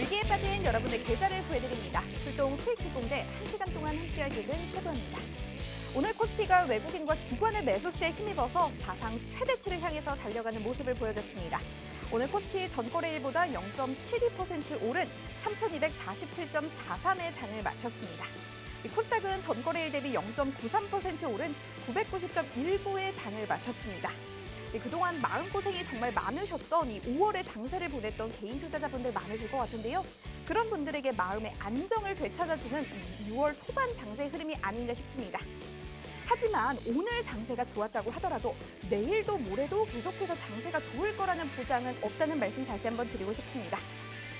위기에 빠진 여러분의 계좌를 구해드립니다. 출동 수익특공대 1시간 동안 함께하기는 최고입니다. 오늘 코스피가 외국인과 기관의 매수세에 힘입어서 사상 최대치를 향해서 달려가는 모습을 보여줬습니다. 오늘 코스피 전거래일보다 0.72% 오른 3,247.43의 장을 마쳤습니다. 코스닥은 전거래일 대비 0.93% 오른 990.19의 장을 마쳤습니다. 그동안 마음고생이 정말 많으셨던 이 5월의 장세를 보냈던 개인 투자자분들 많으실 것 같은데요. 그런 분들에게 마음의 안정을 되찾아주는 이 6월 초반 장세의 흐름이 아닌가 싶습니다. 하지만 오늘 장세가 좋았다고 하더라도 내일도 모레도 계속해서 장세가 좋을 거라는 보장은 없다는 말씀 다시 한번 드리고 싶습니다.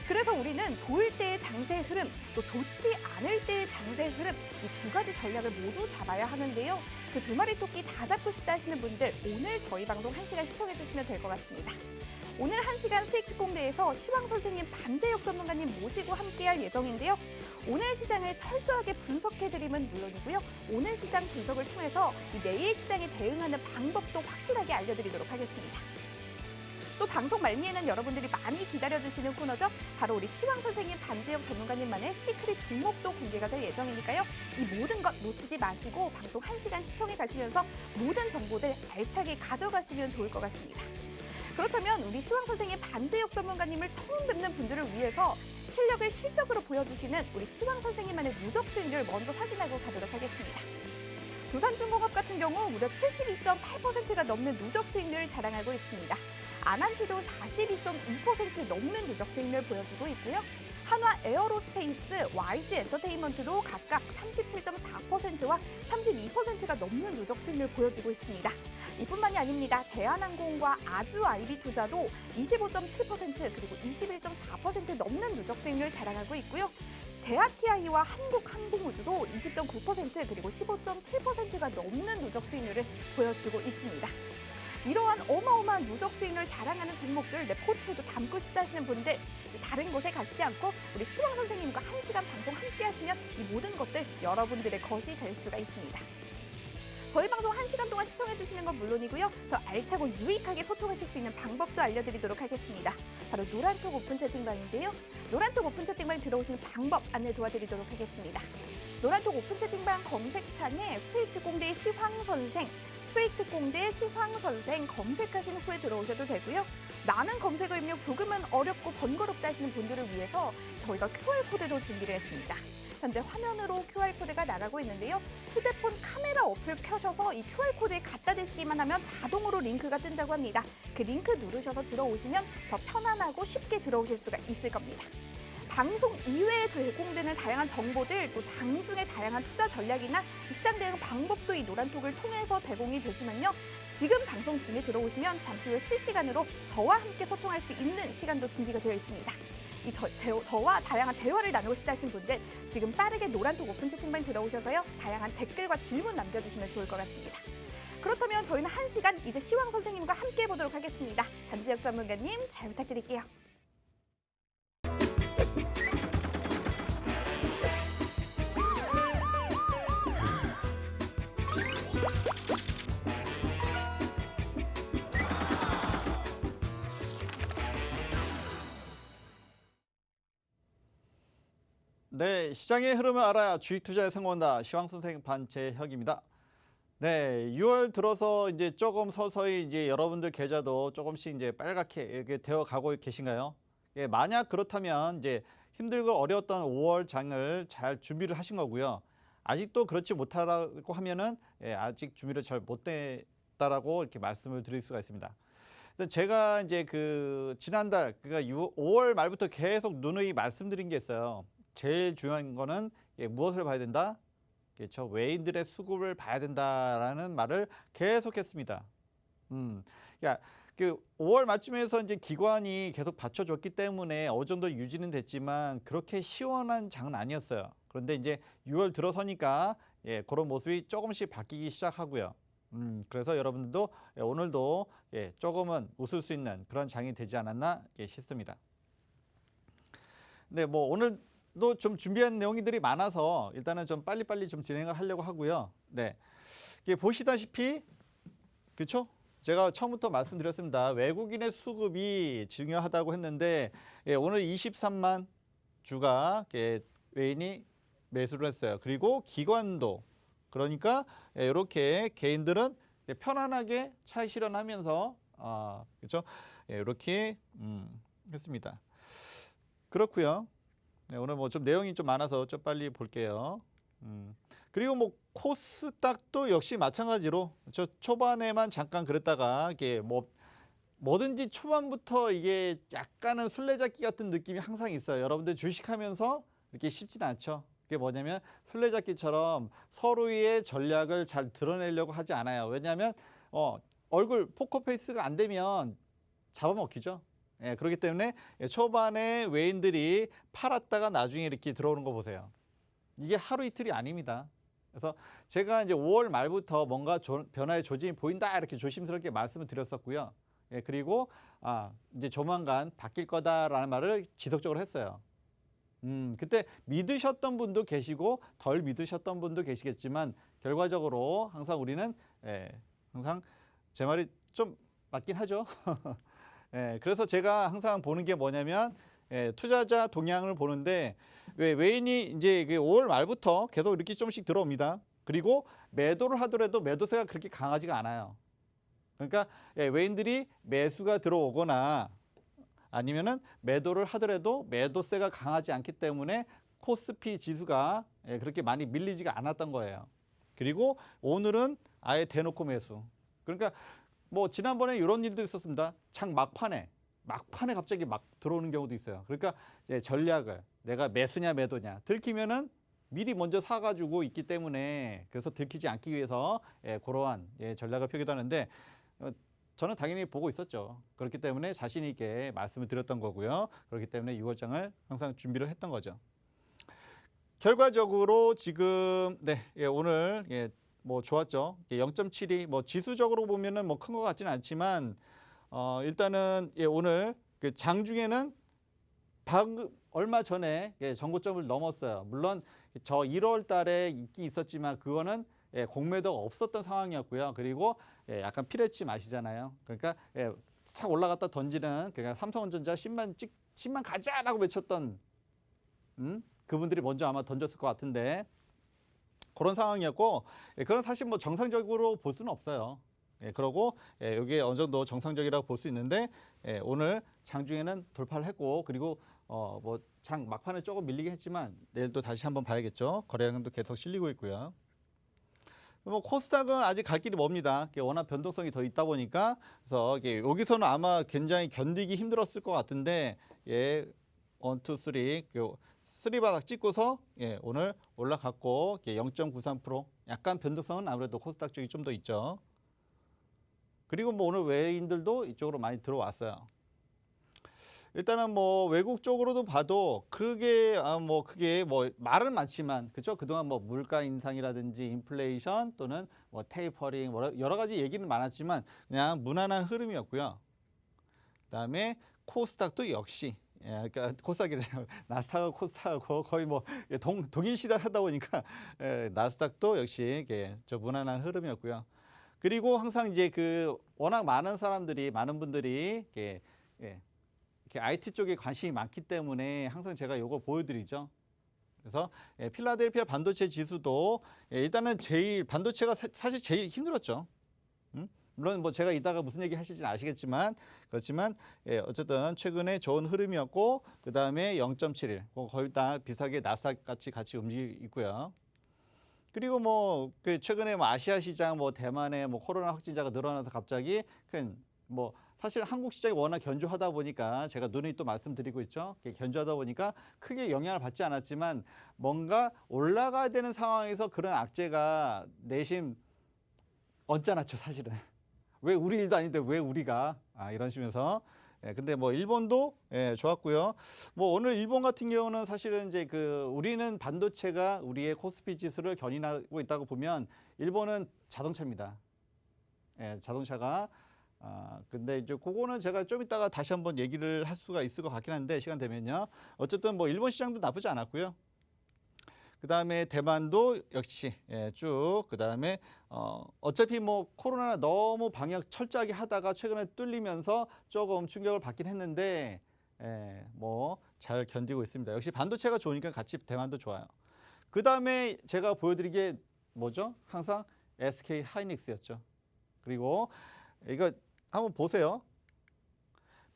그래서 우리는 좋을 때의 장세의 흐름, 또 좋지 않을 때의 장세의 흐름, 이 두 가지 전략을 모두 잡아야 하는데요. 그 두 마리 토끼 다 잡고 싶다 하시는 분들 오늘 저희 방송 1시간 시청해 주시면 될 것 같습니다. 오늘 1시간 수익특공대에서 시황 선생님 반재혁 전문가님 모시고 함께할 예정인데요. 오늘 시장을 철저하게 분석해드림은 물론이고요. 오늘 시장 분석을 통해서 이 내일 시장에 대응하는 방법도 확실하게 알려드리도록 하겠습니다. 또 방송 말미에는 여러분들이 많이 기다려주시는 코너죠. 바로 우리 시황 선생님 반재혁 전문가님만의 시크릿 종목도 공개가 될 예정이니까요. 이 모든 것 놓치지 마시고 방송 1시간 시청해 가시면서 모든 정보들 알차게 가져가시면 좋을 것 같습니다. 그렇다면 우리 시황 선생님 반재혁 전문가님을 처음 뵙는 분들을 위해서 실력을 실적으로 보여주시는 우리 시황 선생님만의 누적 수익률 먼저 확인하고 가도록 하겠습니다. 두산중공업 같은 경우 무려 72.8%가 넘는 누적 수익률을 자랑하고 있습니다. 아난티도 42.2% 넘는 누적 수익률을 보여주고 있고요. 한화 에어로스페이스, YG 엔터테인먼트도 각각 37.4%와 32%가 넘는 누적 수익률을 보여주고 있습니다. 이뿐만이 아닙니다. 대한항공과 아주 IB 투자도 25.7% 그리고 21.4% 넘는 누적 수익률을 자랑하고 있고요. 대하TI와 한국항공우주도 20.9% 그리고 15.7%가 넘는 누적 수익률을 보여주고 있습니다. 이러한 어마어마한 누적 수익률을 자랑하는 종목들 내 포트에도 담고 싶다 하시는 분들 다른 곳에 가시지 않고 우리 시황 선생님과 1시간 방송 함께 하시면 이 모든 것들 여러분들의 것이 될 수가 있습니다. 저희 방송 1시간 동안 시청해 주시는 건 물론이고요. 더 알차고 유익하게 소통하실 수 있는 방법도 알려드리도록 하겠습니다. 바로 노란톡 오픈 채팅방인데요. 노란톡 오픈 채팅방에 들어오시는 방법 안내 도와드리도록 하겠습니다. 노란톡 오픈 채팅방 검색창에 수익특공대 시황선생, 수익특공대 시황선생 검색하신 후에 들어오셔도 되고요. 나는 검색어 입력 조금은 어렵고 번거롭다 하시는 분들을 위해서 저희가 QR코드도 준비를 했습니다. 현재 화면으로 QR코드가 나가고 있는데요. 휴대폰 카메라 어플 켜셔서 이 QR코드에 갖다 대시기만 하면 자동으로 링크가 뜬다고 합니다. 그 링크 누르셔서 들어오시면 더 편안하고 쉽게 들어오실 수가 있을 겁니다. 방송 이외에 제공되는 다양한 정보들, 또 장중의 다양한 투자 전략이나 시장 대응 방법도 이 노란톡을 통해서 제공이 되지만요. 지금 방송 중에 들어오시면 잠시 후에 실시간으로 저와 함께 소통할 수 있는 시간도 준비가 되어 있습니다. 저와 다양한 대화를 나누고 싶다 하시는 분들 지금 빠르게 노란톡 오픈 채팅방에 들어오셔서요. 다양한 댓글과 질문 남겨주시면 좋을 것 같습니다. 그렇다면 저희는 1시간 이제 시황 선생님과 함께 해보도록 하겠습니다. 반재혁 전문가님 잘 부탁드릴게요. 네, 시장의 흐름을 알아야 주식 투자에 성공한다. 시황 선생 반재혁입니다. 네, 6월 들어서 이제 조금 서서히 이제 여러분들 계좌도 조금씩 이제 빨갛게 이렇게 되어 가고 계신가요? 예, 만약 그렇다면 이제 힘들고 어려웠던 5월 장을 잘 준비를 하신 거고요. 아직도 그렇지 못하다고 하면은 아직 준비를 잘 못했다라고 이렇게 말씀을 드릴 수가 있습니다. 제가 이제 그 지난달 그러니까 5월 말부터 계속 누누이 말씀드린 게 있어요. 제일 중요한 거는 무엇을 봐야 된다? 저 외인들의 수급을 봐야 된다라는 말을 계속했습니다. 그러니까 그 5월 말쯤에서 이제 기관이 계속 받쳐줬기 때문에 어느 정도 유지는 됐지만 그렇게 시원한 장은 아니었어요. 그런데 이제 6월 들어서니까 그런 모습이 조금씩 바뀌기 시작하고요. 그래서 여러분들도 오늘도 조금은 웃을 수 있는 그런 장이 되지 않았나 싶습니다. 네, 뭐 오늘 또 좀 준비한 내용들이 많아서 일단은 좀 빨리빨리 좀 진행을 하려고 하고요. 네, 이게 보시다시피 그렇죠? 제가 처음부터 말씀드렸습니다. 외국인의 수급이 중요하다고 했는데 오늘 23만 주가 외인이 매수를 했어요. 그리고 기관도 그러니까 이렇게 개인들은 편안하게 차익 실현하면서 그렇죠? 이렇게 했습니다. 그렇고요. 오늘 뭐 좀 내용이 좀 많아서 좀 빨리 볼게요. 그리고 뭐 코스닥도 역시 마찬가지로 저 초반에만 잠깐 그랬다가 이게 뭐든지 초반부터 이게 약간은 술래잡기 같은 느낌이 항상 있어요. 여러분들 주식하면서 이렇게 쉽진 않죠. 그게 뭐냐면 술래잡기처럼 서로의 전략을 잘 드러내려고 하지 않아요. 왜냐하면 얼굴 포커페이스가 안 되면 잡아먹히죠. 예, 그렇기 때문에 초반에 외인들이 팔았다가 나중에 이렇게 들어오는 거 보세요. 이게 하루 이틀이 아닙니다. 그래서 제가 이제 5월 말부터 뭔가 변화의 조짐이 보인다 이렇게 조심스럽게 말씀을 드렸었고요. 예, 그리고 이제 조만간 바뀔 거다라는 말을 지속적으로 했어요. 그때 믿으셨던 분도 계시고 덜 믿으셨던 분도 계시겠지만 결과적으로 항상 우리는 항상 제 말이 좀 맞긴 하죠. 그래서 제가 항상 보는 게 뭐냐면 투자자 동향을 보는데 외인이 이제 5월 말부터 계속 이렇게 좀씩 들어옵니다. 그리고 매도를 하더라도 매도세가 그렇게 강하지가 않아요. 그러니까 외인들이 매수가 들어오거나 아니면은 매도를 하더라도 매도세가 강하지 않기 때문에 코스피 지수가 그렇게 많이 밀리지가 않았던 거예요. 그리고 오늘은 아예 대놓고 매수. 그러니까 뭐 지난번에 이런 일도 있었습니다. 장 막판에 갑자기 막 들어오는 경우도 있어요. 그러니까 이제 전략을 내가 매수냐 매도냐 들키면은 미리 먼저 사가지고 있기 때문에 그래서 들키지 않기 위해서 그러한 전략을 펴기도 하는데 저는 당연히 보고 있었죠. 그렇기 때문에 자신 있게 말씀을 드렸던 거고요. 그렇기 때문에 6월장을 항상 준비를 했던 거죠. 결과적으로 지금 오늘 뭐 좋았죠. 0.72 뭐 지수적으로 보면은 뭐 큰 것 같지는 않지만 일단은 오늘 그 장중에는 얼마 전에 전고점을 넘었어요. 물론 저 1월 달에 있긴 있었지만 그거는 공매도가 없었던 상황이었고요. 그리고 약간 피레치 맛이잖아요. 그러니까 싹 올라갔다 던지는 그러니까 삼성전자 10만 가자라고 외쳤던 그분들이 먼저 아마 던졌을 것 같은데 그런 상황이었고 그건 사실 뭐 정상적으로 볼 수는 없어요. 그러고 여기에 어느 정도 정상적이라고 볼 수 있는데 오늘 장중에는 돌파를 했고 그리고 뭐 장 막판에 조금 밀리긴 했지만 내일도 다시 한번 봐야겠죠. 거래량도 계속 실리고 있고요. 뭐 코스닥은 아직 갈 길이 멉니다. 워낙 변동성이 더 있다 보니까 그래서 여기서는 아마 굉장히 견디기 힘들었을 것 같은데 1, 2, 3 쓰리바닥 찍고서 오늘 올라갔고 0.93% 약간 변동성은 아무래도 코스닥 쪽이 좀 더 있죠. 그리고 뭐 오늘 외인들도 이쪽으로 많이 들어왔어요. 일단은 뭐 외국 쪽으로도 봐도 그게 뭐 말은 많지만 그죠? 그동안 뭐 물가 인상이라든지 인플레이션 또는 뭐 테이퍼링 여러 가지 얘기는 많았지만 그냥 무난한 흐름이었고요. 그다음에 코스닥도 역시 그러니까 코스닥이래요. 나스닥하고 코스닥하고 거의 뭐 동일시대 하다 보니까 나스닥도 역시 저 무난한 흐름이었고요. 그리고 항상 이제 워낙 많은 분들이 이렇게 IT 쪽에 관심이 많기 때문에 항상 제가 이걸 보여드리죠. 그래서 필라델피아 반도체 지수도 일단은 반도체가 사실 제일 힘들었죠. 물론 뭐 제가 이따가 무슨 얘기 하실지는 아시겠지만 그렇지만 어쨌든 최근에 좋은 흐름이었고 그 다음에 0.71 거의 다 비슷하게 나스닥 같이 움직이고 있고요. 그리고 뭐 최근에 뭐 아시아 시장 뭐 대만에 뭐 코로나 확진자가 늘어나서 갑자기 뭐 사실 한국 시장이 워낙 견조하다 보니까 제가 누누이 또 말씀드리고 있죠. 견조하다 보니까 크게 영향을 받지 않았지만 뭔가 올라가야 되는 상황에서 그런 악재가 내심 언짢았죠, 사실은. 왜 우리 일도 아닌데 왜 우리가 이런 식이면서 근데 뭐 일본도 좋았고요. 뭐 오늘 일본 같은 경우는 사실은 이제 우리는 반도체가 우리의 코스피 지수를 견인하고 있다고 보면 일본은 자동차입니다. 자동차가 근데 이제 그거는 제가 좀 이따가 다시 한번 얘기를 할 수가 있을 것 같긴 한데 시간 되면요. 어쨌든 뭐 일본 시장도 나쁘지 않았고요. 그 다음에 대만도 역시 쭉 그 다음에 어차피 뭐 코로나 너무 방역 철저하게 하다가 최근에 뚫리면서 조금 충격을 받긴 했는데 뭐 잘 견디고 있습니다. 역시 반도체가 좋으니까 같이 대만도 좋아요. 그 다음에 제가 보여드린 게 뭐죠? 항상 SK 하이닉스였죠. 그리고 이거 한번 보세요.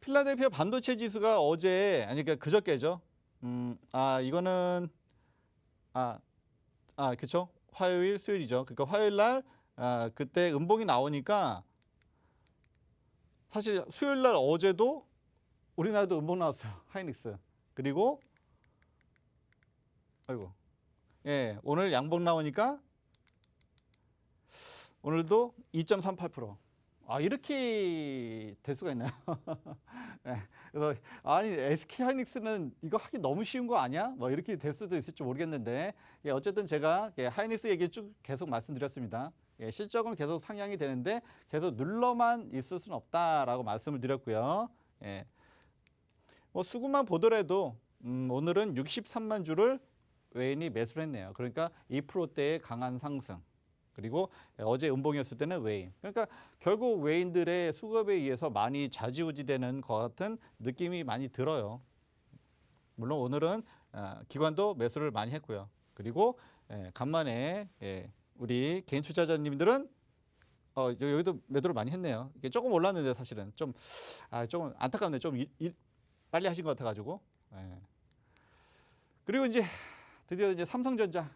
필라델피아 반도체 지수가 어제 아니 그러니까 그저께죠. 이거는 그쵸? 화요일, 수요일이죠. 그러니까 화요일 날 그때 음봉이 나오니까 사실 수요일 날 어제도 우리나라도 음봉 나왔어요. 하이닉스. 그리고 오늘 양봉 나오니까 오늘도 2.38%. 이렇게 될 수가 있나요? 네, 그래서 아니 SK 하이닉스는 이거 하기 너무 쉬운 거 아니야? 뭐 이렇게 될 수도 있을지 모르겠는데 어쨌든 제가 하이닉스 얘기 쭉 계속 말씀드렸습니다. 실적은 계속 상향이 되는데 계속 눌러만 있을 수는 없다라고 말씀을 드렸고요. 뭐 수급만 보더라도 오늘은 63만 주를 외인이 매수를 했네요. 그러니까 2%대의 강한 상승. 그리고 어제 음봉이었을 때는 외인. 그러니까 결국 외인들의 수급에 의해서 많이 좌지우지되는 것 같은 느낌이 많이 들어요. 물론 오늘은 기관도 매수를 많이 했고요. 그리고 간만에 우리 개인 투자자님들은 여기도 매도를 많이 했네요. 이게 조금 올랐는데 사실은 조금 안타깝네요. 좀 빨리 하신 것 같아가지고. 그리고 이제 드디어 이제 삼성전자.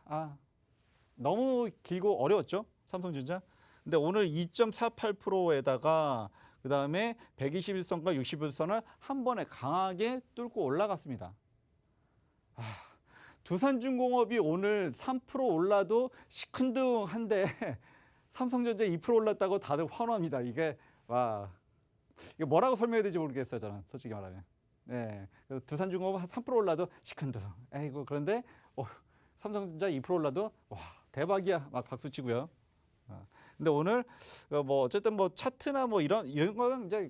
너무 길고 어려웠죠. 삼성전자. 근데 오늘 2.48%에다가 그 다음에 121선과 61선을 한 번에 강하게 뚫고 올라갔습니다. 두산중공업이 오늘 3% 올라도 시큰둥한데 삼성전자 2% 올랐다고 다들 환호합니다. 이게 뭐라고 설명해야 될지 모르겠어요. 저는 솔직히 말하면. 두산중공업 3% 올라도 시큰둥. 그런데 삼성전자 2% 올라도 대박이야. 막 박수 치고요. 근데 오늘 뭐 어쨌든 뭐 차트나 뭐 이런 거는 이제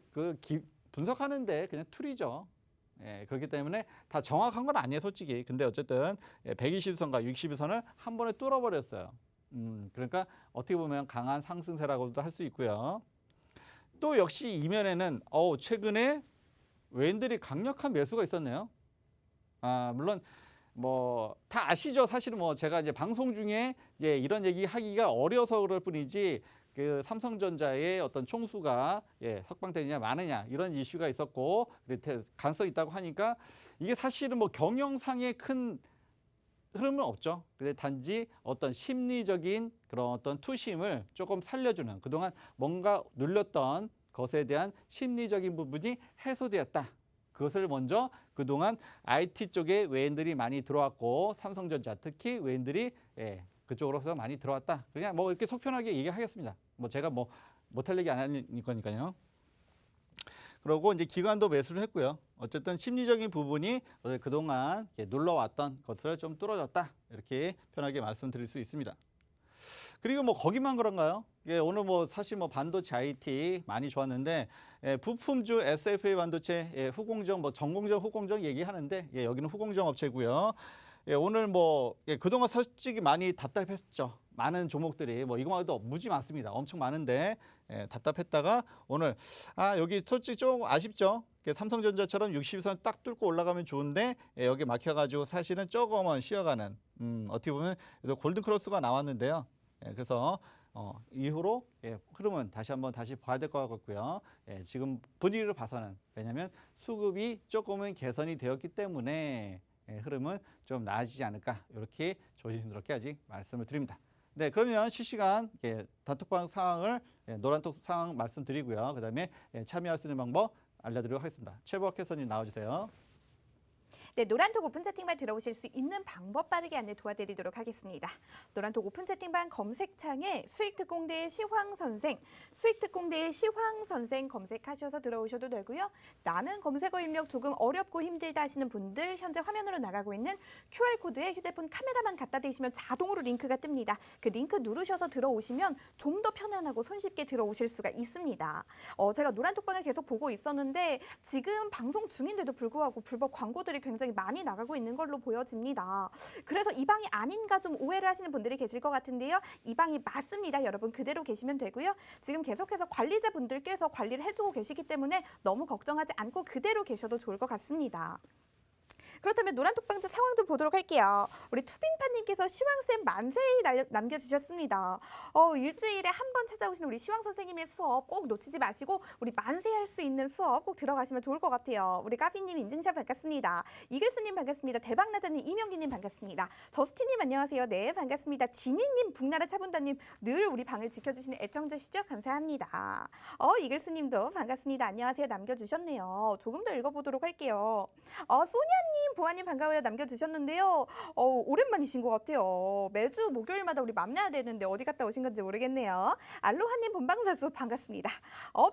분석하는데 그냥 툴이죠. 그렇기 때문에 다 정확한 건 아니에요, 솔직히. 근데 어쨌든 120선과 61선을 한 번에 뚫어버렸어요. 그러니까 어떻게 보면 강한 상승세라고도 할 수 있고요. 또 역시 이면에는 최근에 외인들이 강력한 매수가 있었네요. 물론 뭐 다 아시죠? 사실은 뭐 제가 이제 방송 중에 이런 얘기 하기가 어려서 그럴 뿐이지 그 삼성전자의 어떤 총수가 석방되느냐 마느냐 이런 이슈가 있었고 가능성이 있다고 하니까 이게 사실은 뭐 경영상의 큰 흐름은 없죠. 근데 단지 어떤 심리적인 그런 어떤 투심을 조금 살려주는 그동안 뭔가 눌렸던 것에 대한 심리적인 부분이 해소되었다. 그것을 먼저 그동안 IT 쪽에 외인들이 많이 들어왔고 삼성전자 특히 외인들이 그쪽으로서 많이 들어왔다. 그냥 뭐 이렇게 속편하게 얘기하겠습니다. 뭐 제가 뭐 못할 얘기 안 하는 거니까요. 그리고 이제 기관도 매수를 했고요. 어쨌든 심리적인 부분이 그동안 눌러왔던 것을 좀 뚫어졌다. 이렇게 편하게 말씀드릴 수 있습니다. 그리고 뭐 거기만 그런가요? 오늘 뭐 사실 뭐 반도체 IT 많이 좋았는데 부품주 SFA 반도체 후공정 뭐 전공정 후공정 얘기하는데 여기는 후공정 업체고요. 오늘 뭐 그동안 솔직히 많이 답답했죠. 많은 종목들이 뭐 이거만 해도 무지 많습니다. 엄청 많은데 답답했다가 오늘 여기 솔직히 좀 아쉽죠. 삼성전자처럼 60선 딱 뚫고 올라가면 좋은데 여기 막혀가지고 사실은 조금은 쉬어가는 어떻게 보면 골든크로스가 나왔는데요. 그래서 이후로 흐름은 다시 봐야 될 것 같고요. 지금 분위기를 봐서는 왜냐하면 수급이 조금은 개선이 되었기 때문에 흐름은 좀 나아지지 않을까 이렇게 조심스럽게 아직 말씀을 드립니다. 네, 그러면 실시간 단톡방 상황을 노란톡 상황 말씀드리고요. 그다음에 참여할 수 있는 방법 알려드리도록 하겠습니다. 최보학 해설님 나와주세요. 네, 노란톡 오픈 채팅방 들어오실 수 있는 방법 빠르게 안내 도와드리도록 하겠습니다. 노란톡 오픈 채팅방 검색창에 수익특공대의 시황선생, 수익특공대의 시황선생 검색하셔서 들어오셔도 되고요. 나는 검색어 입력 조금 어렵고 힘들다 하시는 분들 현재 화면으로 나가고 있는 QR코드에 휴대폰 카메라만 갖다 대시면 자동으로 링크가 뜹니다. 그 링크 누르셔서 들어오시면 좀 더 편안하고 손쉽게 들어오실 수가 있습니다. 제가 노란톡방을 계속 보고 있었는데 지금 방송 중인데도 불구하고 불법 광고들이 굉장히 굉장히 많이 나가고 있는 걸로 보여집니다. 그래서 이 방이 아닌가 좀 오해를 하시는 분들이 계실 것 같은데요. 이 방이 맞습니다. 여러분 그대로 계시면 되고요. 지금 계속해서 관리자분들께서 관리를 해주고 계시기 때문에 너무 걱정하지 않고 그대로 계셔도 좋을 것 같습니다. 그렇다면 노란톡방지 상황 좀 보도록 할게요. 우리 투빈파님께서 시황쌤 만세히 남겨주셨습니다. 일주일에 한 번 찾아오시는 우리 시황 선생님의 수업 꼭 놓치지 마시고 우리 만세할 수 있는 수업 꼭 들어가시면 좋을 것 같아요. 우리 까비님 인증샷 반갑습니다. 이글스님 반갑습니다. 대박나자님 이명기님 반갑습니다. 저스티님 안녕하세요. 네 반갑습니다. 지니님 북나라 차분다님 늘 우리 방을 지켜주시는 애청자시죠? 감사합니다. 이글스님도 반갑습니다. 안녕하세요. 남겨주셨네요. 조금 더 읽어보도록 할게요. 소니아님 보아님 반가워요 남겨주셨는데요. 오랜만이신 것 같아요. 매주 목요일마다 우리 만나야 되는데 어디 갔다 오신 건지 모르겠네요. 알로하님 본방사수 반갑습니다.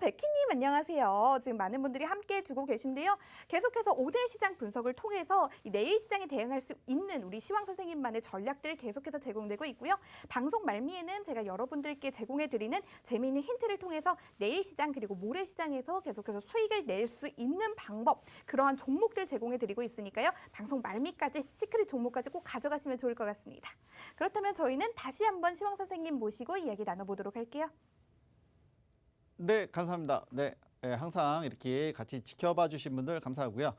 베키님 안녕하세요. 지금 많은 분들이 함께 해주고 계신데요. 계속해서 오늘 시장 분석을 통해서 이 내일 시장에 대응할 수 있는 우리 시황 선생님만의 전략들 계속해서 제공되고 있고요. 방송 말미에는 제가 여러분들께 제공해드리는 재미있는 힌트를 통해서 내일 시장 그리고 모레 시장에서 계속해서 수익을 낼 수 있는 방법 그러한 종목들 제공해드리고 있으니까요. 방송 말미까지 시크릿 종목까지 꼭 가져가시면 좋을 것 같습니다. 그렇다면 저희는 다시 한번 시황 선생님 모시고 이야기 나눠보도록 할게요. 네, 감사합니다. 네, 항상 이렇게 같이 지켜봐 주신 분들 감사하고요.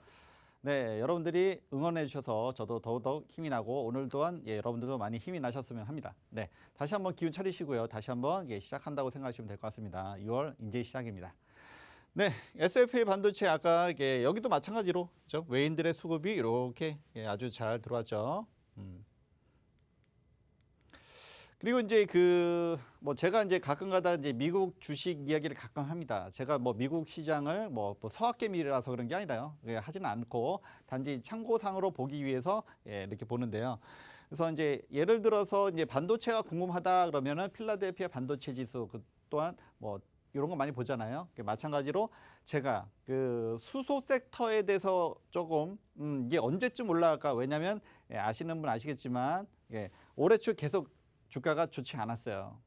네, 여러분들이 응원해 주셔서 저도 더더욱 힘이 나고 오늘 또한 여러분들도 많이 힘이 나셨으면 합니다. 네, 다시 한번 기운 차리시고요. 다시 한번 시작한다고 생각하시면 될 것 같습니다. 6월 이제 시작입니다. 네, SFA 반도체 아까 여기도 마찬가지로 그렇죠? 외인들의 수급이 이렇게 아주 잘 들어왔죠. 그리고 이제 제가 이제 가끔가다 이제 미국 주식 이야기를 가끔 합니다. 제가 뭐 미국 시장을 뭐 서학개미라서 그런 게 아니라요. 하지는 않고 단지 참고상으로 보기 위해서 이렇게 보는데요. 그래서 이제 예를 들어서 이제 반도체가 궁금하다 그러면은 필라델피아 반도체 지수 또한 뭐 이런 거 많이 보잖아요. 마찬가지로 제가 그 수소 섹터에 대해서 조금 이게 언제쯤 올라갈까? 왜냐하면 아시는 분 아시겠지만 올해 초 계속 주가가 좋지 않았어요.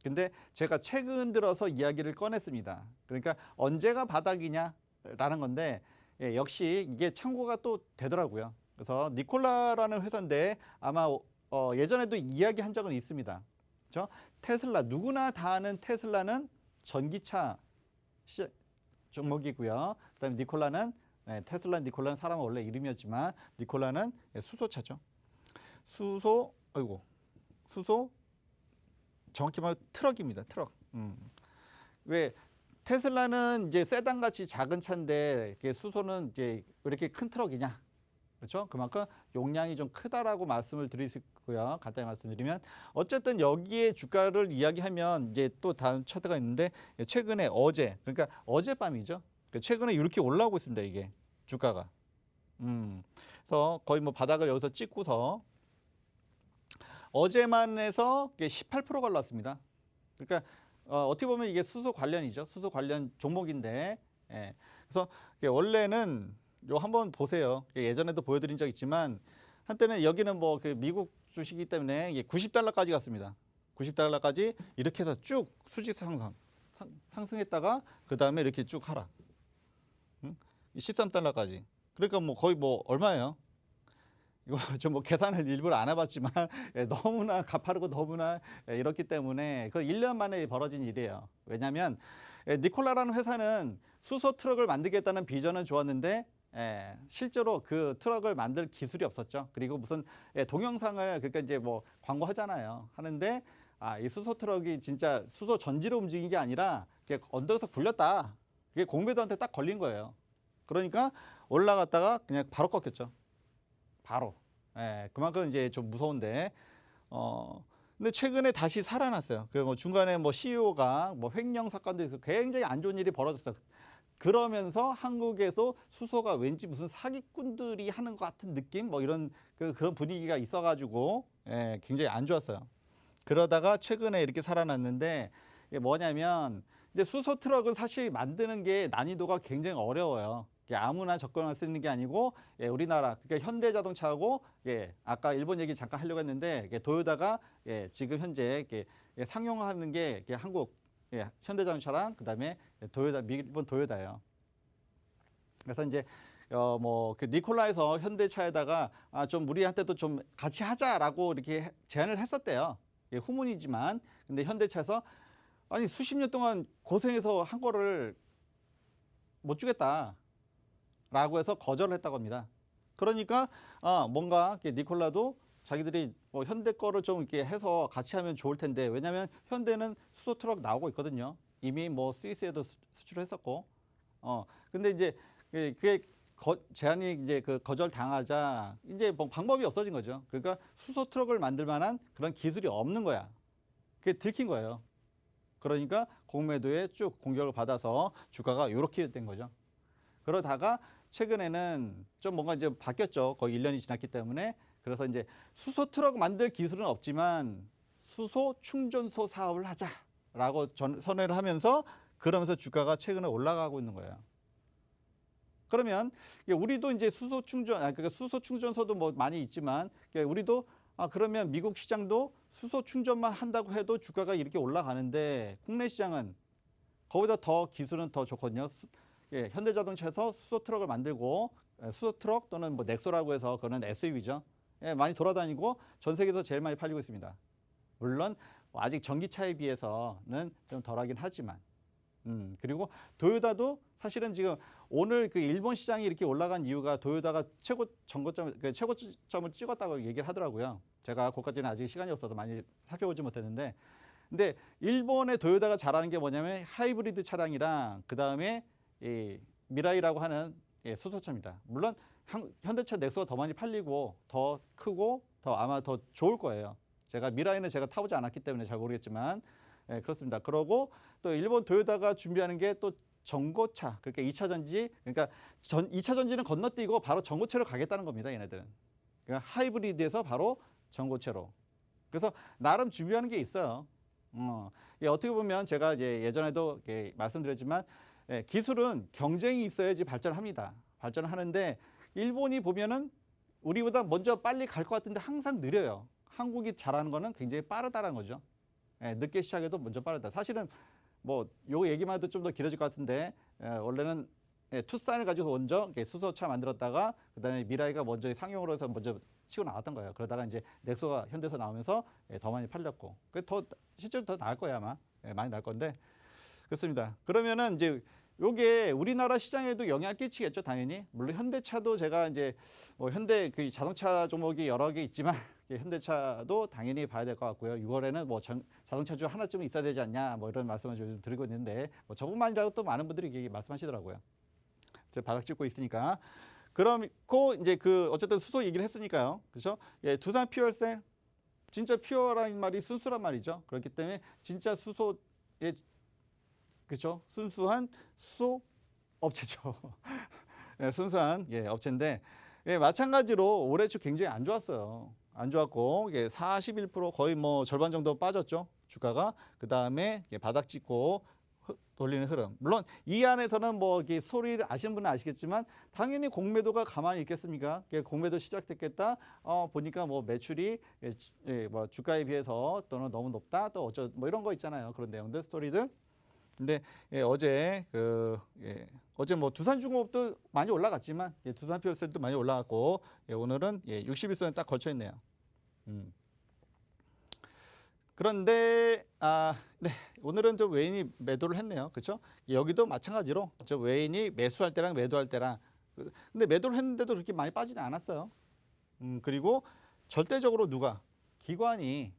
근데 제가 최근 들어서 이야기를 꺼냈습니다. 그러니까 언제가 바닥이냐라는 건데 역시 이게 참고가 또 되더라고요. 그래서 니콜라라는 회사인데 아마 예전에도 이야기한 적은 있습니다. 그렇죠? 테슬라 누구나 다 아는 테슬라는 전기차 종목이고요. 그다음에 니콜라는 테슬라 니콜라는 사람은 원래 이름이었지만 니콜라는 수소차죠. 수소 정확히 말하면 트럭입니다. 트럭. 왜 테슬라는 이제 세단 같이 작은 차인데 수소는 이제 왜 이렇게 큰 트럭이냐? 그렇죠? 그만큼 용량이 좀 크다라고 말씀을 드릴 수 있고요. 간단히 말씀드리면 어쨌든 여기에 주가를 이야기하면 이제 또 다른 차트가 있는데 최근에 그러니까 어젯밤이죠. 최근에 이렇게 올라오고 있습니다. 이게 주가가. 그래서 거의 뭐 바닥을 여기서 찍고서 어제만 해서 18%가 올랐습니다. 그러니까 어떻게 보면 이게 수소 관련이죠. 수소 관련 종목인데 그래서 원래는 요 한번 보세요. 예전에도 보여드린 적 있지만 한때는 여기는 뭐 그 미국 주식이기 때문에 $90까지 갔습니다. $90까지 이렇게 해서 쭉 수직 상승했다가 그 다음에 이렇게 쭉 하락. $13까지. 그러니까 뭐 거의 뭐 얼마예요? 이거 좀 뭐 계산을 일부러 안 해봤지만 너무나 가파르고 너무나 이렇기 때문에 그 1년 만에 벌어진 일이에요. 왜냐하면 니콜라라는 회사는 수소 트럭을 만들겠다는 비전은 좋았는데 실제로 그 트럭을 만들 기술이 없었죠. 그리고 무슨 동영상을 그러니까 이제 뭐 광고하잖아요. 하는데 이 수소 트럭이 진짜 수소 전지로 움직인 게 아니라 언덕에서 굴렸다. 그게 공배도한테 딱 걸린 거예요. 그러니까 올라갔다가 그냥 바로 꺾였죠. 바로. 그만큼 이제 좀 무서운데. 근데 최근에 다시 살아났어요. 그리고 중간에 뭐 CEO가 뭐 횡령 사건도 있어 굉장히 안 좋은 일이 벌어졌어요. 그러면서 한국에서 수소가 왠지 무슨 사기꾼들이 하는 것 같은 느낌 뭐 이런 그런 분위기가 있어가지고 굉장히 안 좋았어요. 그러다가 최근에 이렇게 살아났는데 이게 뭐냐면 이제 수소 트럭은 사실 만드는 게 난이도가 굉장히 어려워요. 아무나 접근할 수 있는 게 아니고 우리나라 그러니까 현대자동차하고 아까 일본 얘기 잠깐 하려고 했는데 도요타가 지금 현재 상용하는 게 한국 현대자동차랑 그다음에 도요타 일본 도요타예요. 그래서 이제 뭐 그 니콜라에서 현대차에다가 좀 우리한테도 좀 같이 하자라고 이렇게 제안을 했었대요. 예, 후문이지만 근데 현대차에서 아니 수십 년 동안 고생해서 한 거를 못 주겠다라고 해서 거절을 했다고 합니다. 그러니까 뭔가 니콜라도 자기들이 뭐 현대 거를 좀 이렇게 해서 같이 하면 좋을 텐데 왜냐하면 현대는 수소 트럭 나오고 있거든요. 이미 뭐 스위스에도 수출했었고 근데 이제 그게 제안이 이제 그 거절 당하자 이제 뭐 방법이 없어진 거죠. 그러니까 수소 트럭을 만들 만한 그런 기술이 없는 거야. 그게 들킨 거예요. 그러니까 공매도에 쭉 공격을 받아서 주가가 이렇게 된 거죠. 그러다가 최근에는 좀 뭔가 이제 바뀌었죠. 거의 1년이 지났기 때문에. 그래서 이제 수소 트럭 만들 기술은 없지만 수소 충전소 사업을 하자라고 선회를 하면서 그러면서 주가가 최근에 올라가고 있는 거예요. 그러면 우리도 이제 수소 충전, 그러니까 수소 충전소도 뭐 많이 있지만 우리도 그러면 미국 시장도 수소 충전만 한다고 해도 주가가 이렇게 올라가는데 국내 시장은 거기다 더 기술은 더 좋거든요. 현대자동차에서 수소 트럭을 만들고 수소 트럭 또는 뭐 넥소라고 해서 그거는 SUV죠. 많이 돌아다니고 전 세계에서 제일 많이 팔리고 있습니다. 물론 아직 전기차에 비해서는 좀 덜하긴 하지만 그리고 도요타도 사실은 지금 오늘 그 일본 시장이 이렇게 올라간 이유가 도요타가 최고점을 찍었다고 얘기를 하더라고요. 제가 그것까지는 아직 시간이 없어서 많이 살펴보지 못했는데 근데 일본의 도요타가 잘하는 게 뭐냐면 하이브리드 차량이랑 그다음에 이 미라이라고 하는 수소차입니다. 물론 현대차 넥소가 더 많이 팔리고 더 크고 더 아마 더 좋을 거예요. 제가 미라이는 제가 타보지 않았기 때문에 잘 모르겠지만 그렇습니다. 그러고 또 일본 도요타가 준비하는 게 또 전고차, 그러니까 2차 전지, 그러니까 2차 전지는 건너뛰고 바로 전고체로 가겠다는 겁니다. 얘네들은. 그러니까 하이브리드에서 바로 전고체로. 그래서 나름 준비하는 게 있어요. 어떻게 보면 제가 예전에도 말씀드렸지만 기술은 경쟁이 있어야지 발전을 합니다. 발전을 하는데 일본이 보면은 우리보다 먼저 빨리 갈 것 같은데 항상 느려요. 한국이 잘하는 거는 굉장히 빠르다라는 거죠. 늦게 시작해도 먼저 빠르다. 사실은 뭐 요 얘기만 해도 좀 더 길어질 것 같은데 원래는 투싼을 가지고 먼저 수소차 만들었다가 그다음에 미라이가 먼저 상용으로 해서 먼저 치고 나왔던 거예요. 그러다가 이제 넥소가 현대에서 나오면서 더 많이 팔렸고 더 실제로 더 나을 거예요 아마. 많이 나을 건데 그렇습니다. 그러면은 이제 요게 우리나라 시장에도 영향을 끼치겠죠, 당연히. 물론 현대차도 제가 이제 뭐 현대 그 자동차 종목이 여러 개 있지만 현대차도 당연히 봐야 될 것 같고요. 6월에는 뭐 자동차주 하나쯤은 있어야 되지 않냐, 뭐 이런 말씀을 요즘 드리고 있는데 뭐 저뿐만이라도 또 많은 분들이 얘기 말씀하시더라고요. 제가 바닥 찍고 있으니까. 그럼고 이제 그 어쨌든 수소 얘기를 했으니까요, 그렇죠? 두산 퓨얼셀 진짜 퓨어라는 말이 순수란 말이죠. 그렇기 때문에 진짜 수소의 그렇죠. 순수한 수소 업체죠. 순수한 업체인데 마찬가지로 올해 초 굉장히 안 좋았어요. 안 좋았고 41% 거의 뭐 절반 정도 빠졌죠. 주가가. 그다음에 바닥 찍고 돌리는 흐름. 물론 이 안에서는 뭐 소리를 아시는 분은 아시겠지만 당연히 공매도가 가만히 있겠습니까? 공매도 시작됐겠다. 보니까 뭐 매출이 뭐 주가에 비해서 또는 너무 높다. 또 뭐 이런 거 있잖아요. 그런 내용들 스토리들. 근데 어제 어제 뭐 두산중공업도 많이 올라갔지만 두산퓨얼셀도 많이 올라갔고 오늘은 61선에 딱 걸쳐 있네요. 그런데 네, 오늘은 좀 외인이 매도를 했네요. 그렇죠? 여기도 마찬가지로 저 외인이 매수할 때랑 매도할 때랑 근데 매도를 했는데도 그렇게 많이 빠지지 않았어요. 그리고 절대적으로 누가 기관이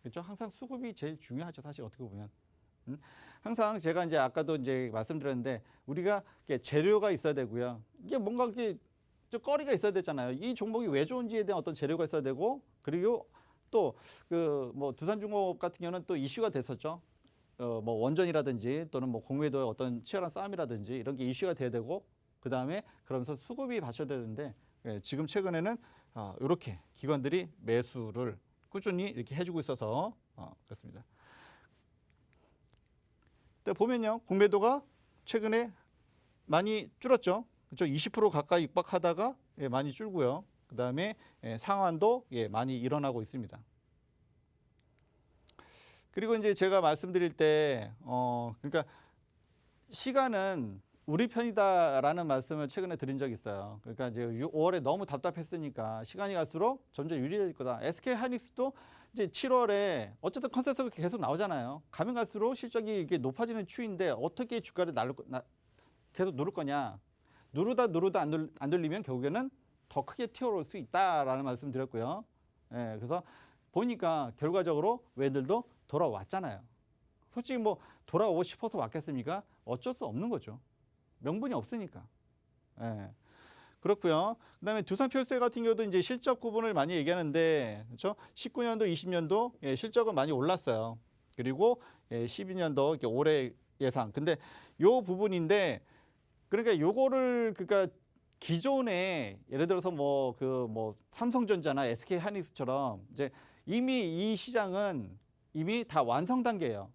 그렇죠? 항상 수급이 제일 중요하죠. 사실 어떻게 보면. 항상 제가 이제 아까도 이제 말씀드렸는데 우리가 재료가 있어야 되고요. 이게 뭔가 이렇게 좀 거리가 있어야 되잖아요. 이 종목이 왜 좋은지에 대한 어떤 재료가 있어야 되고 그리고 또 그 뭐 두산중공업 같은 경우는 또 이슈가 됐었죠. 뭐 원전이라든지 또는 뭐 공매도의 어떤 치열한 싸움이라든지 이런 게 이슈가 돼야 되고 그 다음에 그러면서 수급이 받쳐야 되는데 지금 최근에는 이렇게 기관들이 매수를 꾸준히 이렇게 해주고 있어서 그렇습니다. 보면요, 공매도가 최근에 많이 줄었죠. 그렇죠? 20% 가까이 육박하다가 많이 줄고요. 그 다음에 상환도 많이 일어나고 있습니다. 그리고 이제 제가 말씀드릴 때, 그러니까 시간은 우리 편이다라는 말씀을 최근에 드린 적이 있어요. 그러니까 이제 5월에 너무 답답했으니까 시간이 갈수록 점점 유리해질 거다. SK 하이닉스도 이제 7월에 어쨌든 컨센서스가 계속 나오잖아요. 가면 갈수록 실적이 이게 높아지는 추인데 어떻게 주가를 계속 누를 거냐. 누르다 안 눌리면 결국에는 더 크게 튀어올 수 있다라는 말씀 드렸고요. 예, 그래서 보니까 결과적으로 외들도 돌아왔잖아요. 솔직히 뭐 돌아오고 싶어서 왔겠습니까? 어쩔 수 없는 거죠. 명분이 없으니까. 예. 그렇고요. 그다음에 두산표세 같은 경우도 이제 실적 구분을 많이 얘기하는데, 그렇죠? 19년도, 20년도 예, 실적은 많이 올랐어요. 그리고 예, 12년도 이렇게 올해 예상. 근데 요 부분인데, 그러니까 요거를 그러니까 기존에 예를 들어서 뭐 삼성전자나 SK 하이닉스처럼 이제 이미 이 시장은 이미 다 완성 단계예요.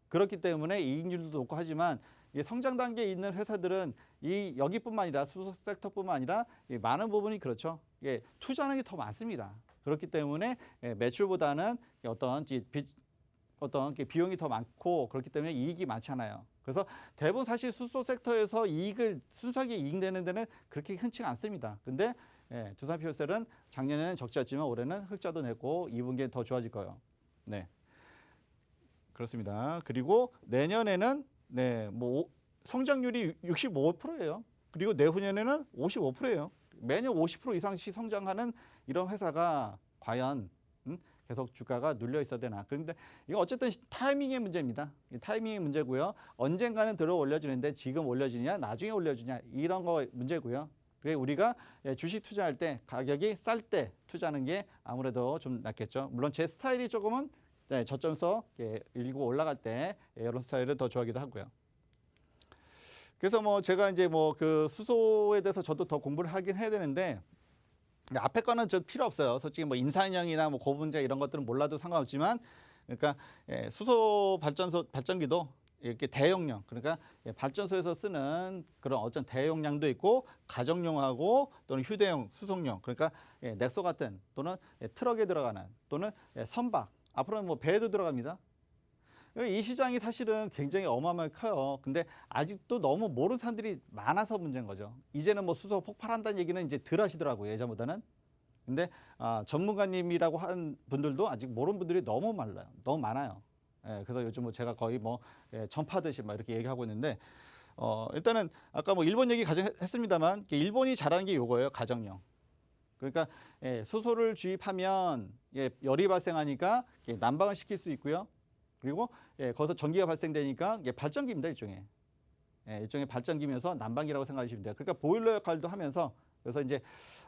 그렇기 때문에 이익률도 높고 하지만 이 성장 단계에 있는 회사들은 이 여기뿐만 아니라 수소 섹터뿐만 아니라 많은 부분이 그렇죠. 예, 투자하는 게 더 많습니다. 그렇기 때문에 예, 매출보다는 어떤 비용이 더 많고 그렇기 때문에 이익이 많잖아요. 그래서 대부분 사실 수소 섹터에서 이익을 순수하게 이익내는 데는 그렇게 흔치가 않습니다. 근데 예, 두산표셀은 작년에는 적자였지만 올해는 흑자도 냈고 2분기에 더 좋아질 거예요. 네. 그렇습니다. 그리고 내년에는 네, 뭐 성장률이 65%예요. 그리고 내후년에는 55%예요. 매년 50% 이상씩 성장하는 이런 회사가 과연 계속 주가가 눌려 있어야 되나. 그런데 이거 어쨌든 타이밍의 문제입니다. 타이밍의 문제고요. 언젠가는 들어 올려주는데 지금 올려주냐, 나중에 올려주냐 이런 거 문제고요. 그래서 우리가 주식 투자할 때 가격이 쌀 때 투자하는 게 아무래도 좀 낫겠죠. 물론 제 스타일이 조금은 네, 저점서 일고 올라갈 때 이런 스타일을 더 좋아하기도 하고요. 그래서 뭐 제가 이제 뭐 그 수소에 대해서 저도 더 공부를 하긴 해야 되는데 앞에 거는 저 필요 없어요. 솔직히 뭐 인산형이나 뭐 고분자 이런 것들은 몰라도 상관없지만 그러니까 수소 발전기도 이렇게 대용량 그러니까 발전소에서 쓰는 그런 어떤 대용량도 있고 가정용하고 또는 휴대용 수송용 그러니까 넥소 같은 또는 트럭에 들어가는 또는 선박 앞으로는 뭐 배에도 들어갑니다. 이 시장이 사실은 굉장히 어마어마하게 커요. 근데 아직도 너무 모르는 사람들이 많아서 문제인 거죠. 이제는 뭐 수소 폭발한다는 얘기는 이제 덜 하시더라고요. 예전보다는. 근데 전문가님이라고 한 분들도 아직 모르는 분들이 너무 많아요. 예, 그래서 요즘 뭐 제가 거의 뭐 전파듯이 막 이렇게 얘기하고 있는데 일단은 아까 뭐 일본 얘기 가장 했습니다만 일본이 잘하는 게 요거예요. 가정용. 그러니까 수소를 주입하면 열이 발생하니까 난방을 시킬 수 있고요. 그리고 거기서 전기가 발생되니까 발전기입니다. 일종의 발전기면서 난방기라고 생각하시면 돼요. 그러니까 보일러 역할도 하면서 그래서 이제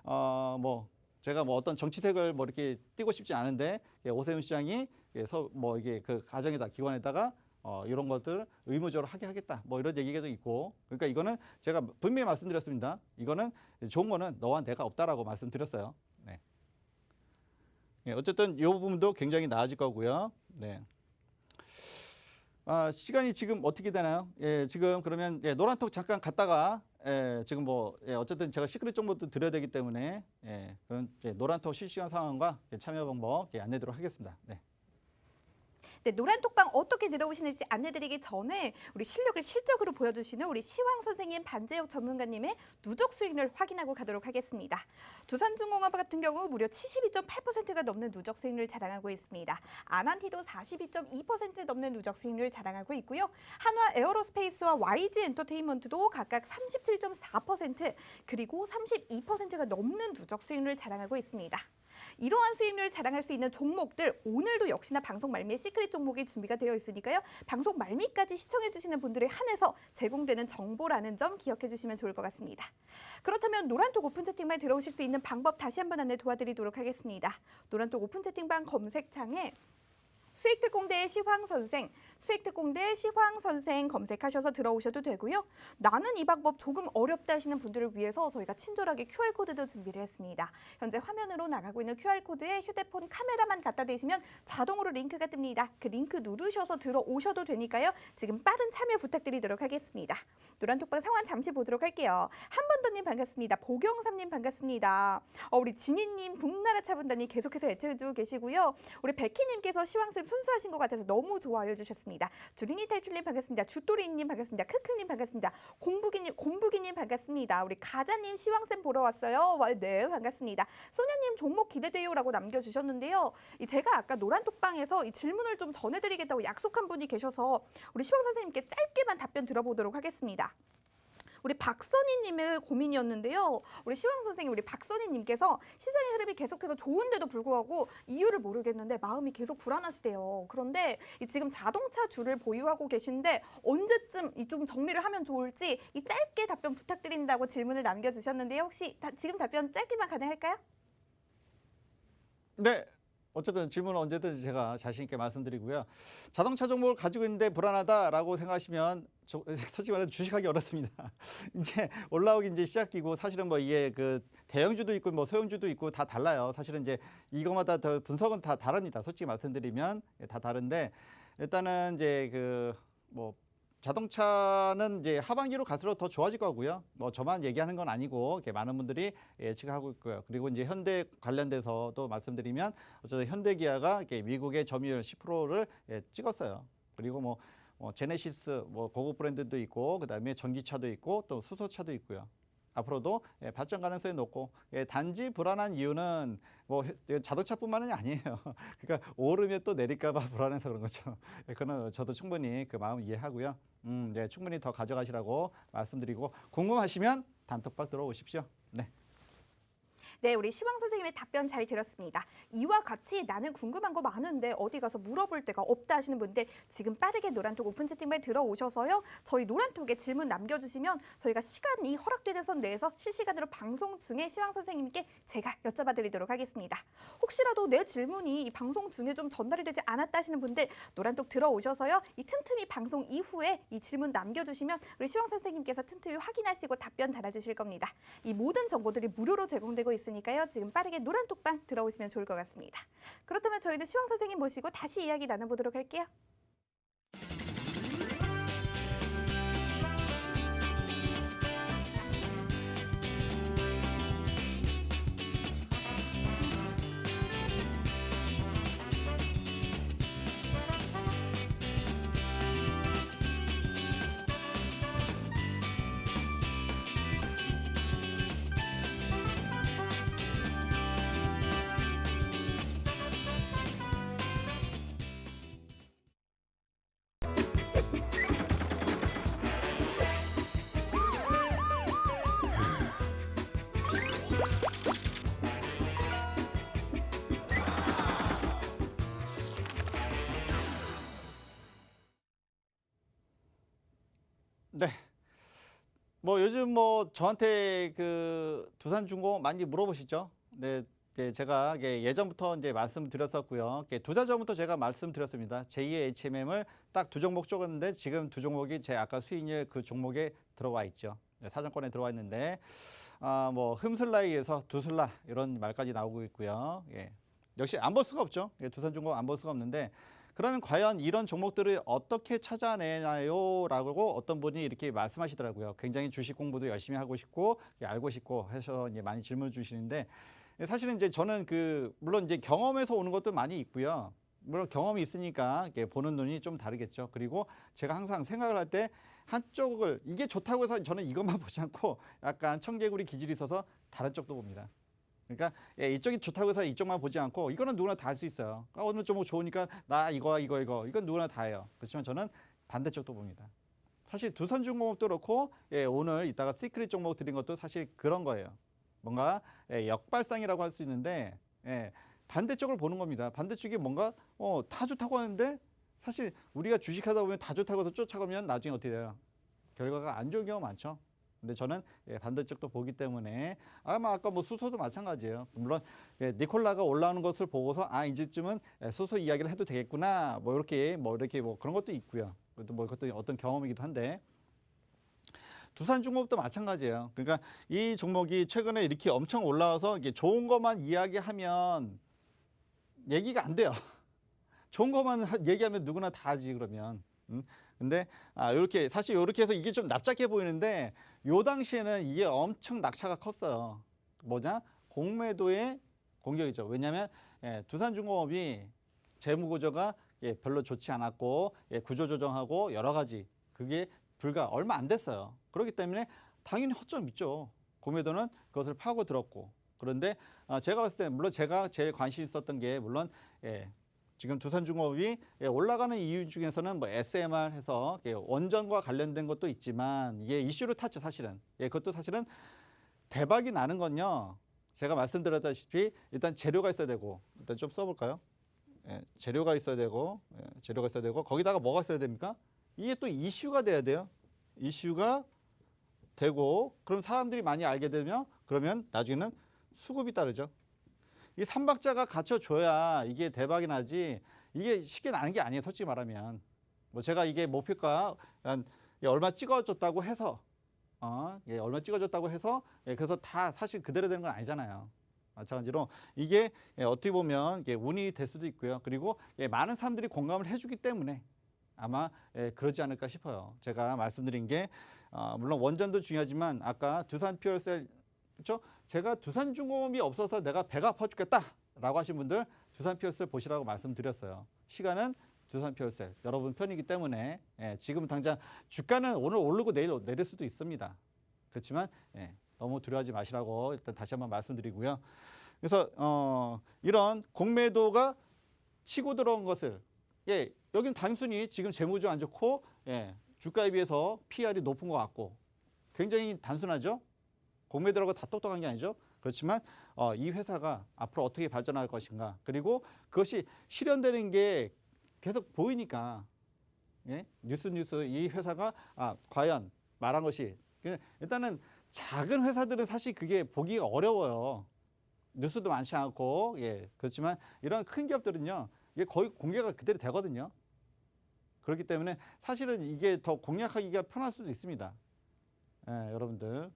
뭐 제가 뭐 어떤 정치색을 뭐 이렇게 띄고 싶지 않은데 오세훈 시장이 뭐 이게 그 가정에다 기관에다가 이런 것들 의무적으로 하게 하겠다. 뭐 이런 얘기가 있고 그러니까 이거는 제가 분명히 말씀드렸습니다. 이거는 좋은 거는 너와 내가 없다라고 말씀드렸어요. 네. 어쨌든 이 부분도 굉장히 나아질 거고요. 네. 시간이 지금 어떻게 되나요? 지금 그러면 노란톡 잠깐 갔다가 지금 뭐 어쨌든 제가 시크릿 정보도 드려야 되기 때문에 그런 노란톡 실시간 상황과 참여 방법 안내드리도록 하겠습니다. 네. 네, 노란톡방 어떻게 들어오시는지 안내드리기 전에 우리 실력을 실적으로 보여주시는 우리 시황 선생님, 반재혁 전문가님의 누적 수익률 확인하고 가도록 하겠습니다. 두산중공업 같은 경우 무려 72.8%가 넘는 누적 수익률 자랑하고 있습니다. 아난티도 42.2% 넘는 누적 수익률 자랑하고 있고요. 한화 에어로스페이스와 YG 엔터테인먼트도 각각 37.4% 그리고 32%가 넘는 누적 수익률 자랑하고 있습니다. 이러한 수익률 자랑할 수 있는 종목들 오늘도 역시나 방송 말미에 시크릿 종목이 준비가 되어 있으니까요. 방송 말미까지 시청해 주시는 분들에 한해서 제공되는 정보라는 점 기억해 주시면 좋을 것 같습니다. 그렇다면 노란톡 오픈 채팅방에 들어오실 수 있는 방법 다시 한번 안내 도와드리도록 하겠습니다. 노란톡 오픈 채팅방 검색창에 수익특공대 시황선생, 수익특공대 시황선생 검색하셔서 들어오셔도 되고요. 나는 이 방법 조금 어렵다 하시는 분들을 위해서 저희가 친절하게 QR코드도 준비를 했습니다. 현재 화면으로 나가고 있는 QR코드에 휴대폰 카메라만 갖다 대시면 자동으로 링크가 뜹니다. 그 링크 누르셔서 들어오셔도 되니까요. 지금 빠른 참여 부탁드리도록 하겠습니다. 노란톡방 상황 잠시 보도록 할게요. 한번더님 반갑습니다. 보경삼님 반갑습니다. 우리 진희님, 북나라 차분단님 계속해서 애청해주고 계시고요. 우리 백희님께서 시황 말씀 순수하신 것 같아서 너무 좋아요 주셨습니다. 주린이 탈출님 반갑습니다. 주토리님 반갑습니다. 크크님 반갑습니다. 곰부기님 반갑습니다. 우리 가자님 시황쌤 보러 왔어요. 네, 반갑습니다. 소녀님 종목 기대돼요라고 남겨주셨는데요. 제가 아까 노란톡방에서 이 질문을 좀 전해드리겠다고 약속한 분이 계셔서 우리 시황 선생님께 짧게만 답변 들어보도록 하겠습니다. 우리 박선희님의 고민이었는데요. 우리 시황 선생님, 우리 박선희님께서 시장의 흐름이 계속해서 좋은데도 불구하고 이유를 모르겠는데 마음이 계속 불안하시대요. 그런데 지금 자동차 주를 보유하고 계신데 언제쯤 좀 정리를 하면 좋을지 이 짧게 답변 부탁드린다고 질문을 남겨주셨는데요. 혹시 지금 답변 짧게만 가능할까요? 네. 어쨌든 질문은 언제든 제가 자신 있게 말씀드리고요. 자동차 종목을 가지고 있는데 불안하다라고 생각하시면 솔직히 말해서 주식하기 어렵습니다. 이제 올라오기 이제 시작이고 사실은 뭐 이게 그 대형주도 있고 뭐 소형주도 있고 다 달라요. 사실은 이제 이거마다 더 분석은 다 다릅니다. 솔직히 말씀드리면 다 다른데 일단은 이제 그 뭐 자동차는 이제 하반기로 갈수록 더 좋아질 거고요. 뭐 저만 얘기하는 건 아니고 이렇게 많은 분들이 예측하고 있고요. 그리고 이제 현대 관련돼서도 말씀드리면 어쨌든 현대기아가 이렇게 미국의 점유율 10%를 찍었어요. 그리고 뭐 제네시스 뭐 고급 브랜드도 있고 그다음에 전기차도 있고 또 수소차도 있고요. 앞으로도 발전 가능성이 높고 단지 불안한 이유는 뭐 자동차뿐만은 아니에요. 그러니까 오르면 또 내릴까 봐 불안해서 그런 거죠. 그건 저도 충분히 그 마음 이해하고요. 네, 충분히 더 가져가시라고 말씀드리고 궁금하시면 단톡방 들어오십시오. 네. 네, 우리 시황 선생님의 답변 잘 들었습니다. 이와 같이 나는 궁금한 거 많은데 어디 가서 물어볼 데가 없다 하시는 분들 지금 빠르게 노란톡 오픈 채팅방에 들어오셔서요. 저희 노란톡에 질문 남겨주시면 저희가 시간이 허락되는 선 내에서 실시간으로 방송 중에 시황 선생님께 제가 여쭤봐 드리도록 하겠습니다. 혹시라도 내 질문이 이 방송 중에 좀 전달이 되지 않았다 하시는 분들 노란톡 들어오셔서요. 이 틈틈이 방송 이후에 이 질문 남겨주시면 우리 시황 선생님께서 틈틈이 확인하시고 답변 달아주실 겁니다. 이 모든 정보들이 무료로 제공되고 있으니까요. 지금 빠르게 노란톡방 들어오시면 좋을 것 같습니다. 그렇다면 저희도 시황 선생님 모시고 다시 이야기 나눠보도록 할게요. 네. 뭐 요즘 뭐 저한테 그 두산중공업 많이 물어보시죠. 네. 제가 예전부터 이제 말씀드렸었고요. 2달 전부터 제가 말씀드렸습니다. 제2의 HMM을 딱 2종목 쪼갔는데 지금 2종목이 제 아까 수익률 그 종목에 들어와 있죠. 사정권에 들어와 있는데 뭐 흠슬라에 의해서 두슬라 이런 말까지 나오고 있고요. 역시 안 볼 수가 없죠. 두산중공업 안 볼 수가 없는데 그러면 과연 이런 종목들을 어떻게 찾아내나요? 라고 어떤 분이 이렇게 말씀하시더라고요. 굉장히 주식 공부도 열심히 하고 싶고 알고 싶고 해서 이제 많이 질문을 주시는데 사실은 이제 저는 물론 이제 경험에서 오는 것도 많이 있고요. 물론 경험이 있으니까 보는 눈이 좀 다르겠죠. 그리고 제가 항상 생각을 할 때 한쪽을 이게 좋다고 해서 저는 이것만 보지 않고 약간 청개구리 기질이 있어서 다른 쪽도 봅니다. 그러니까 이쪽이 좋다고 해서 이쪽만 보지 않고 이거는 누구나 다 할 수 있어요. 어느 종목 좋으니까 나 이건 누구나 다 해요. 그렇지만 저는 반대쪽도 봅니다. 사실 두산중공업도 그렇고 오늘 이따가 시크릿 종목 드린 것도 사실 그런 거예요. 뭔가 역발상이라고 할 수 있는데 반대쪽을 보는 겁니다. 반대쪽이 뭔가 다 좋다고 하는데 사실 우리가 주식하다 보면 다 좋다고 해서 쫓아가면 나중에 어떻게 돼요? 결과가 안 좋은 경우가 많죠. 근데 저는 반대쪽도 보기 때문에 아까 뭐 수소도 마찬가지예요. 물론 니콜라가 올라오는 것을 보고서 이제쯤은 수소 이야기를 해도 되겠구나. 뭐 이렇게 그런 것도 있고요. 뭐 그것도 어떤 경험이기도 한데 두산중공업도 마찬가지예요. 그러니까 이 종목이 최근에 이렇게 엄청 올라와서 이게 좋은 것만 이야기하면 얘기가 안 돼요. 좋은 것만 얘기하면 누구나 다 하지 그러면. 근데 이렇게 사실 이렇게 해서 이게 좀 납작해 보이는데 요 당시에는 이게 엄청 낙차가 컸어요. 뭐냐? 공매도의 공격이죠. 왜냐하면 두산중공업이 재무 구조가 별로 좋지 않았고 구조 조정하고 여러 가지 그게 불과 얼마 안 됐어요. 그렇기 때문에 당연히 허점 있죠. 공매도는 그것을 파고 들었고 그런데 제가 봤을 때 물론 제가 제일 관심 있었던 게 물론 지금 두산중공업이 올라가는 이유 중에서는 뭐 SMR 해서 원전과 관련된 것도 있지만 이게 이슈를 탔죠 사실은. 그것도 사실은 대박이 나는 건요. 제가 말씀드렸다시피 일단 재료가 있어야 되고 일단 좀 써볼까요? 재료가 있어야 되고 재료가 있어야 되고 거기다가 뭐가 있어야 됩니까? 이게 또 이슈가 돼야 돼요. 이슈가 되고 그럼 사람들이 많이 알게 되면 그러면 나중에는 수급이 따르죠. 이 삼박자가 갖춰줘야 이게 대박이 나지 이게 쉽게 나는 게 아니에요. 솔직히 말하면 뭐 제가 이게 목표가 한 얼마 찍어줬다고 해서 얼마 찍어줬다고 해서 그래서 다 사실 그대로 되는 건 아니잖아요. 마찬가지로 이게 어떻게 보면 운이 될 수도 있고요. 그리고 많은 사람들이 공감을 해주기 때문에 아마 그러지 않을까 싶어요. 제가 말씀드린 게 물론 원전도 중요하지만 아까 두산 퓨얼셀 그렇죠? 제가 두산중공업이 없어서 내가 배가 아파 죽겠다라고 하신 분들 두산 퓨얼셀 보시라고 말씀드렸어요. 시간은 두산 퓨얼셀 여러분 편이기 때문에 지금 당장 주가는 오늘 오르고 내일 내릴 수도 있습니다. 그렇지만 너무 두려워하지 마시라고 일단 다시 한번 말씀드리고요. 그래서 이런 공매도가 치고 들어온 것을 여기는 단순히 지금 재무조 안 좋고 주가에 비해서 PR이 높은 것 같고 굉장히 단순하죠. 공매도라고 다 똑똑한 게 아니죠. 그렇지만 이 회사가 앞으로 어떻게 발전할 것인가 그리고 그것이 실현되는 게 계속 보이니까 뉴스 이 회사가 과연 말한 것이 일단은 작은 회사들은 사실 그게 보기가 어려워요. 뉴스도 많지 않고 그렇지만 이런 큰 기업들은요 이게 거의 공개가 그대로 되거든요. 그렇기 때문에 사실은 이게 더 공략하기가 편할 수도 있습니다. 여러분들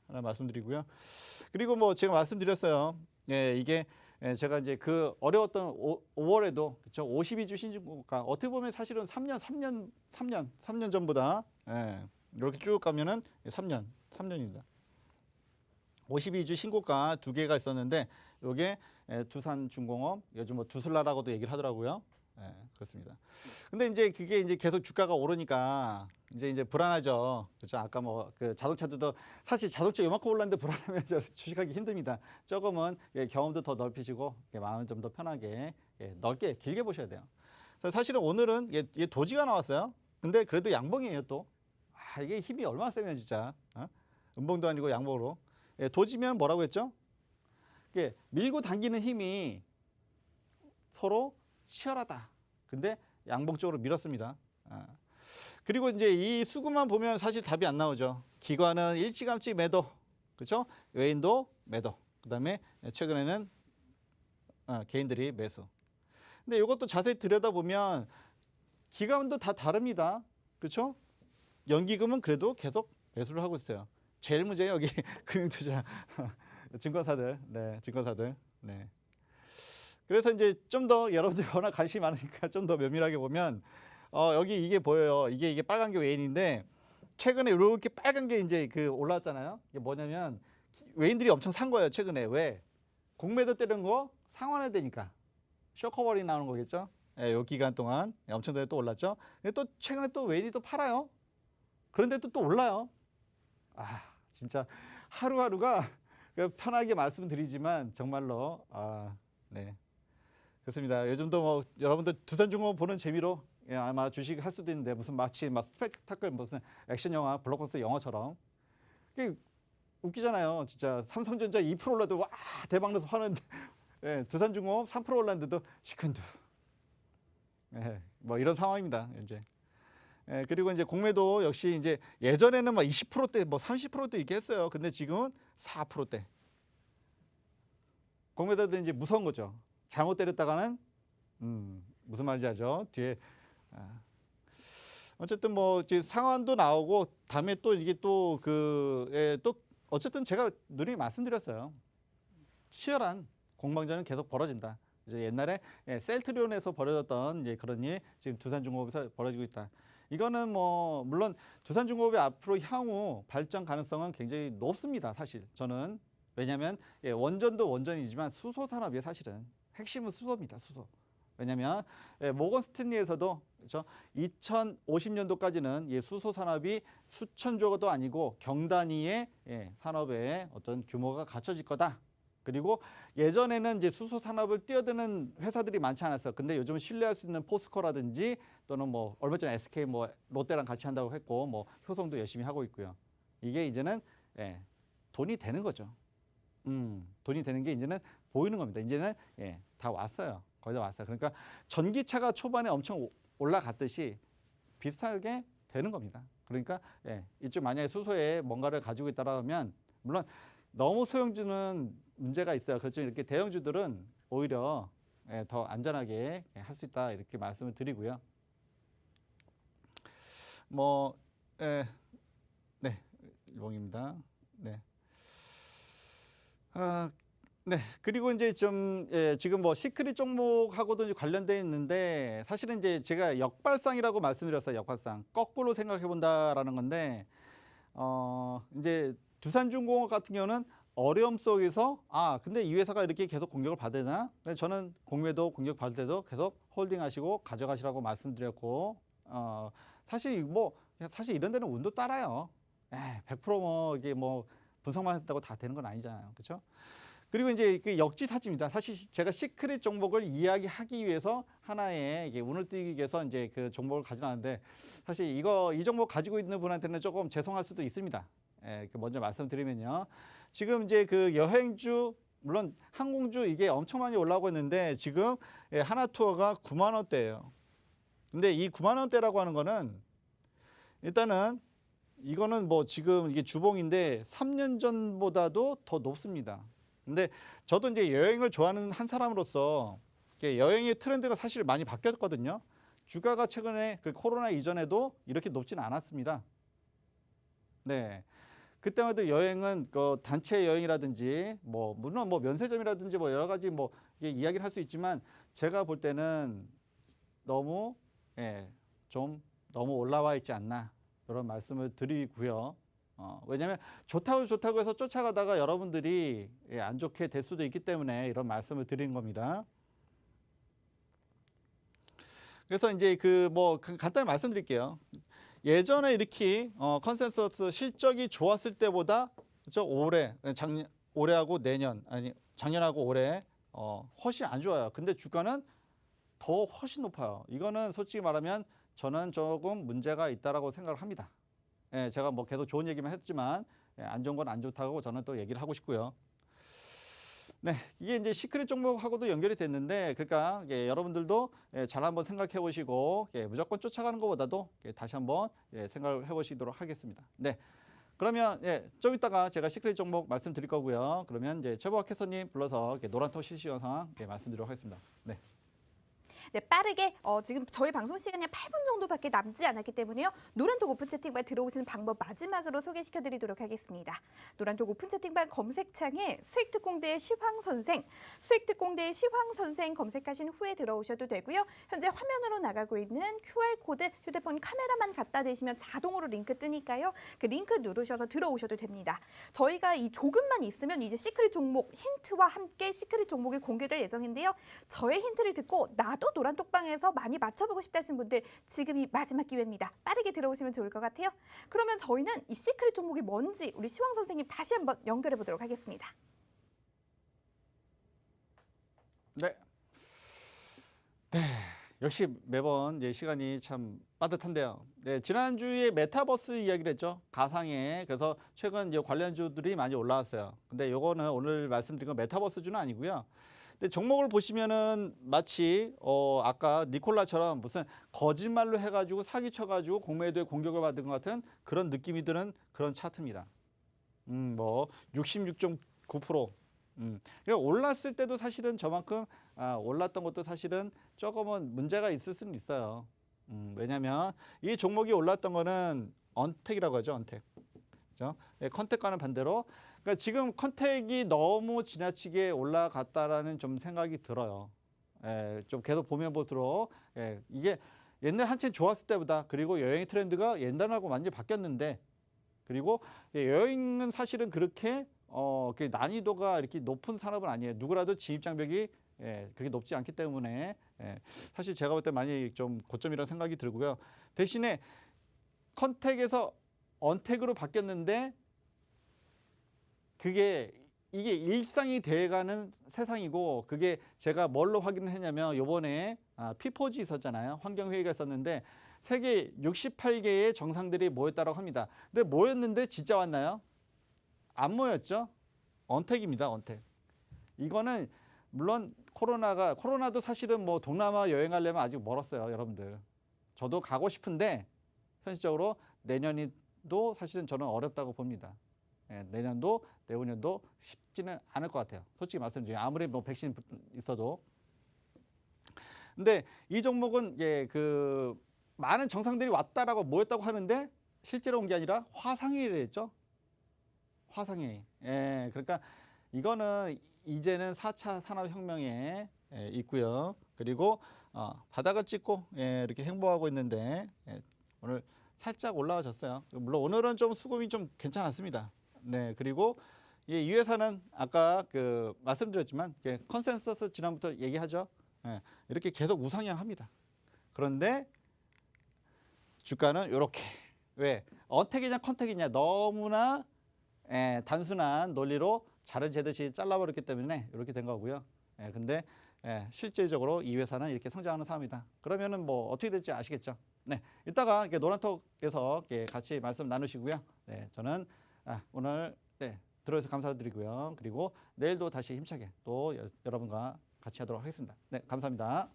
하나 말씀드리고요. 그리고 뭐 제가 말씀드렸어요. 이게 제가 이제 그 어려웠던 5월에도 그렇죠. 52주 신고가 어떻게 보면 사실은 3년 전보다 이렇게 쭉 가면은 3년입니다. 52주 신고가 두 개가 있었는데 이게 두산중공업 요즘 뭐 두슬라라고도 얘기를 하더라고요. 그렇습니다. 근데 이제 그게 이제 계속 주가가 오르니까 이제 불안하죠. 그렇죠. 아까 뭐 그 자동차도 사실 자동차 요만큼 올랐는데 불안하면 주식하기 힘듭니다. 조금은 경험도 더 넓히시고 마음을 좀 더 편하게 넓게 길게 보셔야 돼요. 사실은 오늘은 도지가 나왔어요. 근데 그래도 양봉이에요 또. 이게 힘이 얼마나 세면 진짜 음봉도 아니고 양봉으로 도지면 뭐라고 했죠? 밀고 당기는 힘이 서로 치열하다. 근데 양봉 쪽으로 밀었습니다. 그리고 이제 이 수급만 보면 사실 답이 안 나오죠. 기관은 일찌감치 매도, 그렇죠? 외인도 매도. 그다음에 최근에는 개인들이 매수. 근데 이것도 자세히 들여다보면 기관도 다 다릅니다. 그렇죠? 연기금은 그래도 계속 매수를 하고 있어요. 제일 문제예요 여기 금융투자 증권사들, 증권사들. 그래서 이제 좀 더 여러분들이 워낙 관심이 많으니까 좀 더 면밀하게 보면 여기 이게 보여요. 이게 빨간 게 외인인데 최근에 이렇게 빨간 게 이제 그 올라왔잖아요. 이게 뭐냐면 외인들이 엄청 산 거예요. 최근에 왜? 공매도 때린 거 상환해야 되니까 쇼커버리 나오는 거겠죠. 이 기간 동안 엄청나게 또 올랐죠. 근데 또 최근에 또 외인이 또 팔아요. 그런데 또 올라요. 진짜 하루하루가 편하게 말씀드리지만 정말로 그렇습니다. 요즘도 뭐 여러분들 두산중공업 보는 재미로 아마 주식 할 수도 있는데 무슨 마치 막 스펙타클 무슨 액션 영화 블록버스터 영화처럼 웃기잖아요. 진짜 삼성전자 2% 올라도 와 대박 나서 하는데 두산중공업 3% 올랐는데도 시큰둥. 뭐 이런 상황입니다. 이제. 그리고 이제 공매도 역시 이제 예전에는 막 20%대 뭐 30%대 이렇게 했어요. 근데 지금은 4%대. 공매도도 이제 무서운 거죠. 잘못 때렸다가는 무슨 말인지 알죠? 뒤에 어쨌든 뭐 이제 상한도 나오고 다음에 또 이게 또 또 어쨌든 제가 누누이 말씀드렸어요. 치열한 공방전은 계속 벌어진다. 이제 옛날에 셀트리온에서 벌어졌던 그런 일 지금 두산중공업에서 벌어지고 있다. 이거는 뭐 물론 두산중공업의 앞으로 향후 발전 가능성은 굉장히 높습니다. 사실 저는 왜냐하면 원전도 원전이지만 수소 산업이 사실은 핵심은 수소입니다. 수소. 왜냐하면 모건 스탠리에서도 그렇죠? 2050년도까지는 수소 산업이 수천 조도 아니고 경단위의 산업의 어떤 규모가 갖춰질 거다. 그리고 예전에는 이제 수소 산업을 뛰어드는 회사들이 많지 않았어요. 근데 요즘은 신뢰할 수 있는 포스코라든지 또는 뭐 얼마 전에 SK 뭐 롯데랑 같이 한다고 했고 뭐 효성도 열심히 하고 있고요. 이게 이제는 돈이 되는 거죠. 돈이 되는 게 이제는 보이는 겁니다. 이제는 다 왔어요. 거의 다 왔어요. 그러니까 전기차가 초반에 엄청 올라갔듯이 비슷하게 되는 겁니다. 그러니까 이쪽 만약에 수소에 뭔가를 가지고 있다라면 물론 너무 소형주는 문제가 있어요. 그렇지만 이렇게 대형주들은 오히려 더 안전하게 할 수 있다 이렇게 말씀을 드리고요. 뭐 네, 일봉입니다. 네. 네. 그리고 이제 좀 지금 뭐 시크릿 종목하고도 이제 관련돼 있는데 사실은 이제 제가 역발상이라고 말씀드렸어요. 역발상. 거꾸로 생각해 본다라는 건데 이제 두산중공업 같은 경우는 어려움 속에서 근데 이 회사가 이렇게 계속 공격을 받으나? 근데 저는 공매도 공격 받을 때도 계속 홀딩하시고 가져가시라고 말씀드렸고 사실 사실 이런 데는 운도 따라요. 100% 이게 뭐 분석만 했다고 다 되는 건 아니잖아요. 그렇죠? 그리고 이제 그 역지사지입니다. 사실 제가 시크릿 종목을 이야기하기 위해서 하나의 이게 운을 띄기 위해서 이제 그 종목을 가져놨는데 사실 이 종목 가지고 있는 분한테는 조금 죄송할 수도 있습니다. 먼저 말씀드리면요. 지금 이제 그 여행주 물론 항공주 이게 엄청 많이 올라오고 있는데 지금 하나투어가 9만 원대예요. 근데 이 9만 원대라고 하는 거는 일단은 이거는 뭐 지금 이게 주봉인데 3년 전보다도 더 높습니다. 근데 저도 이제 여행을 좋아하는 한 사람으로서 여행의 트렌드가 사실 많이 바뀌었거든요. 주가가 최근에 그 코로나 이전에도 이렇게 높지는 않았습니다. 네. 그때만 해도 여행은 그 단체 여행이라든지 뭐 물론 뭐 면세점이라든지 뭐 여러 가지 뭐 이야기를 할 수 있지만 제가 볼 때는 너무 좀 너무 올라와 있지 않나 이런 말씀을 드리고요. 왜냐하면 좋다고 해서 쫓아가다가 여러분들이 안 좋게 될 수도 있기 때문에 이런 말씀을 드리는 겁니다. 그래서 이제 간단히 말씀드릴게요. 예전에 이렇게 컨센서스 실적이 좋았을 때보다 그렇죠? 올해하고 내년 작년하고 올해 훨씬 안 좋아요. 근데 주가는 더 훨씬 높아요. 이거는 솔직히 말하면 저는 조금 문제가 있다라고 생각을 합니다. 제가 뭐 계속 좋은 얘기만 했지만 안 좋은 건 안 좋다고 저는 또 얘기를 하고 싶고요. 네, 이게 이제 시크릿 종목하고도 연결이 됐는데, 그러니까 여러분들도 잘 한번 생각해 보시고 무조건 쫓아가는 것보다도 다시 한번 생각을 해보시도록 하겠습니다. 네, 그러면 좀 이따가 제가 시크릿 종목 말씀드릴 거고요. 그러면 이제 최보학 캐서님 불러서 노란톡 실시간 상황 말씀드리도록 하겠습니다. 네. 네, 빠르게 지금 저희 방송 시간이 8분 정도밖에 남지 않았기 때문에요. 노란톡 오픈 채팅방 들어오시는 방법 마지막으로 소개시켜드리도록 하겠습니다. 노란톡 오픈 채팅방 검색창에 수익특공대의 시황선생, 수익특공대의 시황선생 검색하신 후에 들어오셔도 되고요. 현재 화면으로 나가고 있는 QR코드 휴대폰 카메라만 갖다 대시면 자동으로 링크 뜨니까요. 그 링크 누르셔서 들어오셔도 됩니다. 저희가 이 조금만 있으면 이제 시크릿 종목 힌트와 함께 시크릿 종목이 공개될 예정인데요. 저의 힌트를 듣고 나도 노란톡방에서 많이 맞춰보고 싶다 하시는 분들 지금이 마지막 기회입니다. 빠르게 들어오시면 좋을 것 같아요. 그러면 저희는 이 시크릿 종목이 뭔지 우리 시황 선생님 다시 한번 연결해 보도록 하겠습니다. 네. 역시 매번 시간이 참 빠듯한데요. 네, 지난주에 메타버스 이야기를 했죠. 가상의. 그래서 최근 관련주들이 많이 올라왔어요. 근데 요거는 오늘 말씀드린 건 메타버스주는 아니고요. 근데 종목을 보시면은 마치 아까 니콜라처럼 무슨 거짓말로 해가지고 사기쳐가지고 공매도에 공격을 받은 것 같은 그런 느낌이 드는 그런 차트입니다. 뭐 66.9%. 그러니까 올랐을 때도 사실은 저만큼 올랐던 것도 사실은 조금은 문제가 있을 수는 있어요. 왜냐하면 이 종목이 올랐던 거는 언택이라고 하죠. 언택. 그렇죠? 컨택과는 반대로. 그러니까 지금 컨택이 너무 지나치게 올라갔다라는 좀 생각이 들어요. 좀 계속 보면 볼수록 이게 옛날 한참 좋았을 때보다 그리고 여행의 트렌드가 옛날하고 완전히 바뀌었는데 그리고 여행은 사실은 그렇게 난이도가 이렇게 높은 산업은 아니에요. 누구라도 진입장벽이 예, 그렇게 높지 않기 때문에 예, 사실 제가 볼 때 많이 좀 고점이라는 생각이 들고요. 대신에 컨택에서 언택으로 바뀌었는데 이게 일상이 돼가는 세상이고 그게 제가 뭘로 확인을 했냐면 요번에 P4G 있었잖아요. 환경회의가 있었는데 세계 68개의 정상들이 모였다고 합니다. 근데 모였는데 진짜 왔나요? 안 모였죠? 언택입니다. 언택. 이거는 물론 코로나도 사실은 뭐 동남아 여행하려면 아직 멀었어요. 여러분들. 저도 가고 싶은데 현실적으로 내년도 사실은 저는 어렵다고 봅니다. 예, 내년도 내후년도 쉽지는 않을 것 같아요. 솔직히 말씀드리면 아무리 뭐 백신 있어도. 근데 이 종목은 예, 그 많은 정상들이 왔다라고 모였다고 하는데 실제로 온 게 아니라 화상회의를 했죠. 화상회의. 예, 그러니까 이거는 이제는 4차 산업혁명에 있고요. 그리고 바닥을 찍고 이렇게 행보하고 있는데 오늘 살짝 올라와졌어요. 물론 오늘은 좀 수급이 좀 괜찮았습니다. 네, 그리고 이 회사는 아까 그 말씀드렸지만 컨센서스 지난부터 얘기하죠. 이렇게 계속 우상향합니다. 그런데 주가는 이렇게 왜 어택이냐 컨택이냐 너무나 단순한 논리로 자를 재듯이 잘라버렸기 때문에 이렇게 된 거고요. 근데 실제적으로 이 회사는 이렇게 성장하는 사업이다. 그러면은 뭐 어떻게 될지 아시겠죠. 네, 이따가 노란톡에서 같이 말씀 나누시고요. 네, 저는 오늘 들어주셔서 감사드리고요. 그리고 내일도 다시 힘차게 또 여러분과 같이 하도록 하겠습니다. 네, 감사합니다.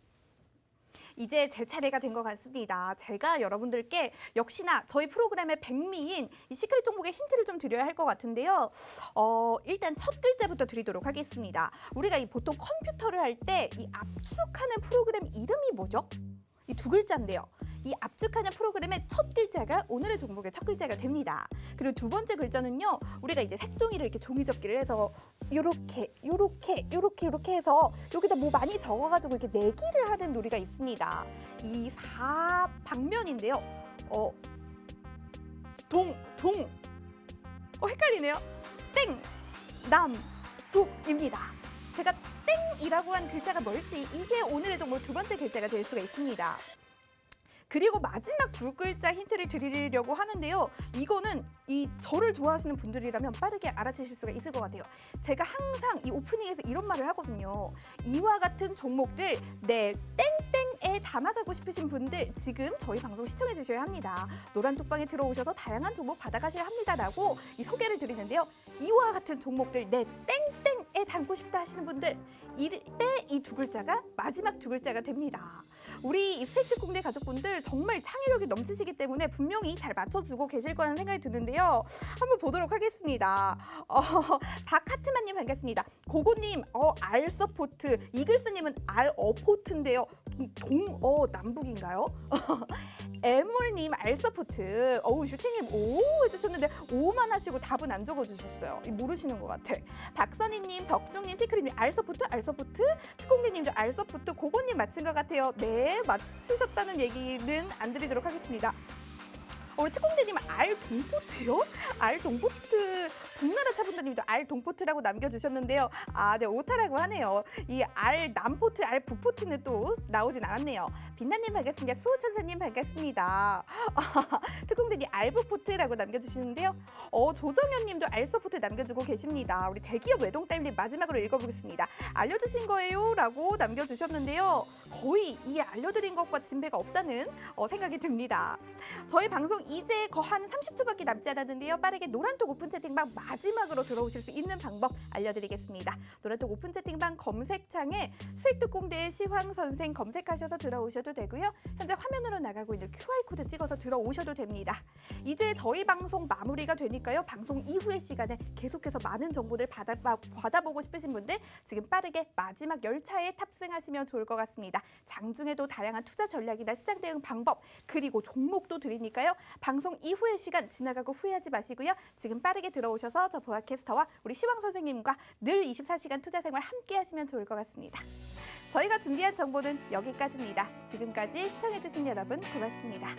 이제 제 차례가 된 것 같습니다. 제가 여러분들께 역시나 저희 프로그램의 백미인 이 시크릿 종목의 힌트를 좀 드려야 할 것 같은데요. 일단 첫 글자부터 드리도록 하겠습니다. 우리가 이 보통 컴퓨터를 할 때 이 압축하는 프로그램 이름이 뭐죠? 이 두 글자인데요. 이 압축하는 프로그램의 첫 글자가 오늘의 종목의 첫 글자가 됩니다. 그리고 두 번째 글자는요. 우리가 이제 색종이를 이렇게 종이접기를 해서 요렇게 해서 여기다 뭐 많이 적어가지고 이렇게 내기를 하는 놀이가 있습니다. 이 4방면인데요. 헷갈리네요. 땡, 남, 독입니다. 제가 땡이라고 한 글자가 뭘지 이게 오늘의 종목 두 번째 글자가 될 수가 있습니다. 그리고 마지막 두 글자 힌트를 드리려고 하는데요. 이거는 이 저를 좋아하시는 분들이라면 빠르게 알아채실 수가 있을 것 같아요. 제가 항상 이 오프닝에서 이런 말을 하거든요. 이와 같은 종목들 내 땡땡에 담아가고 싶으신 분들 지금 저희 방송 시청해 주셔야 합니다. 노란톡방에 들어오셔서 다양한 종목 받아가셔야 합니다라고 이 소개를 드리는데요. 이와 같은 종목들 내 땡땡에 담고 싶다 하시는 분들 이때 이 두 글자가 마지막 두 글자가 됩니다. 우리 수익특공대 가족분들 정말 창의력이 넘치시기 때문에 분명히 잘 맞춰주고 계실 거라는 생각이 드는데요. 한번 보도록 하겠습니다. 박하트만님 반갑습니다. 고고님 알서포트, 이글스님은 알어포트인데요. 남북인가요? 애몰님 알서포트, 슈팅님 오 해주셨는데 오만 하시고 답은 안 적어주셨어요. 모르시는 것 같아. 박선희님, 적중님, 시크릿님 알서포트, 특공대님도 알서포트, 고고님 맞힌 것 같아요. 네, 맞추셨다는 얘기는 안 드리도록 하겠습니다. 우리 특공대님 알동포트요? 알동포트, 북나라 차분다님도 알동포트라고 남겨주셨는데요. 네, 오타라고 하네요. 이 알남포트, 알북포트는 또 나오진 않았네요. 빛나님 반갑습니다. 수호천사님 반갑습니다. 특공대님 알북포트라고 남겨주시는데요. 조정현님도 알서포트 남겨주고 계십니다. 우리 대기업 외동딸님 마지막으로 읽어보겠습니다. 알려주신 거예요? 라고 남겨주셨는데요. 거의 이 알려드린 것과 진배가 없다는 생각이 듭니다. 저희 방송 이제 한 30초밖에 남지 않았는데요. 빠르게 노란톡 오픈 채팅방 마지막으로 들어오실 수 있는 방법 알려드리겠습니다. 노란톡 오픈 채팅방 검색창에 수익특공대의 시황 선생 검색하셔서 들어오셔도 되고요. 현재 화면으로 나가고 있는 QR코드 찍어서 들어오셔도 됩니다. 이제 저희 방송 마무리가 되니까요. 방송 이후의 시간에 계속해서 많은 정보들 받아보고 싶으신 분들 지금 빠르게 마지막 열차에 탑승하시면 좋을 것 같습니다. 장중에도 다양한 투자 전략이나 시장 대응 방법 그리고 종목도 드리니까요. 방송 이후의 시간 지나가고 후회하지 마시고요. 지금 빠르게 들어오셔서 저 보아캐스터와 우리 시황 선생님과 늘 24시간 투자 생활 함께 하시면 좋을 것 같습니다. 저희가 준비한 정보는 여기까지입니다. 지금까지 시청해주신 여러분 고맙습니다.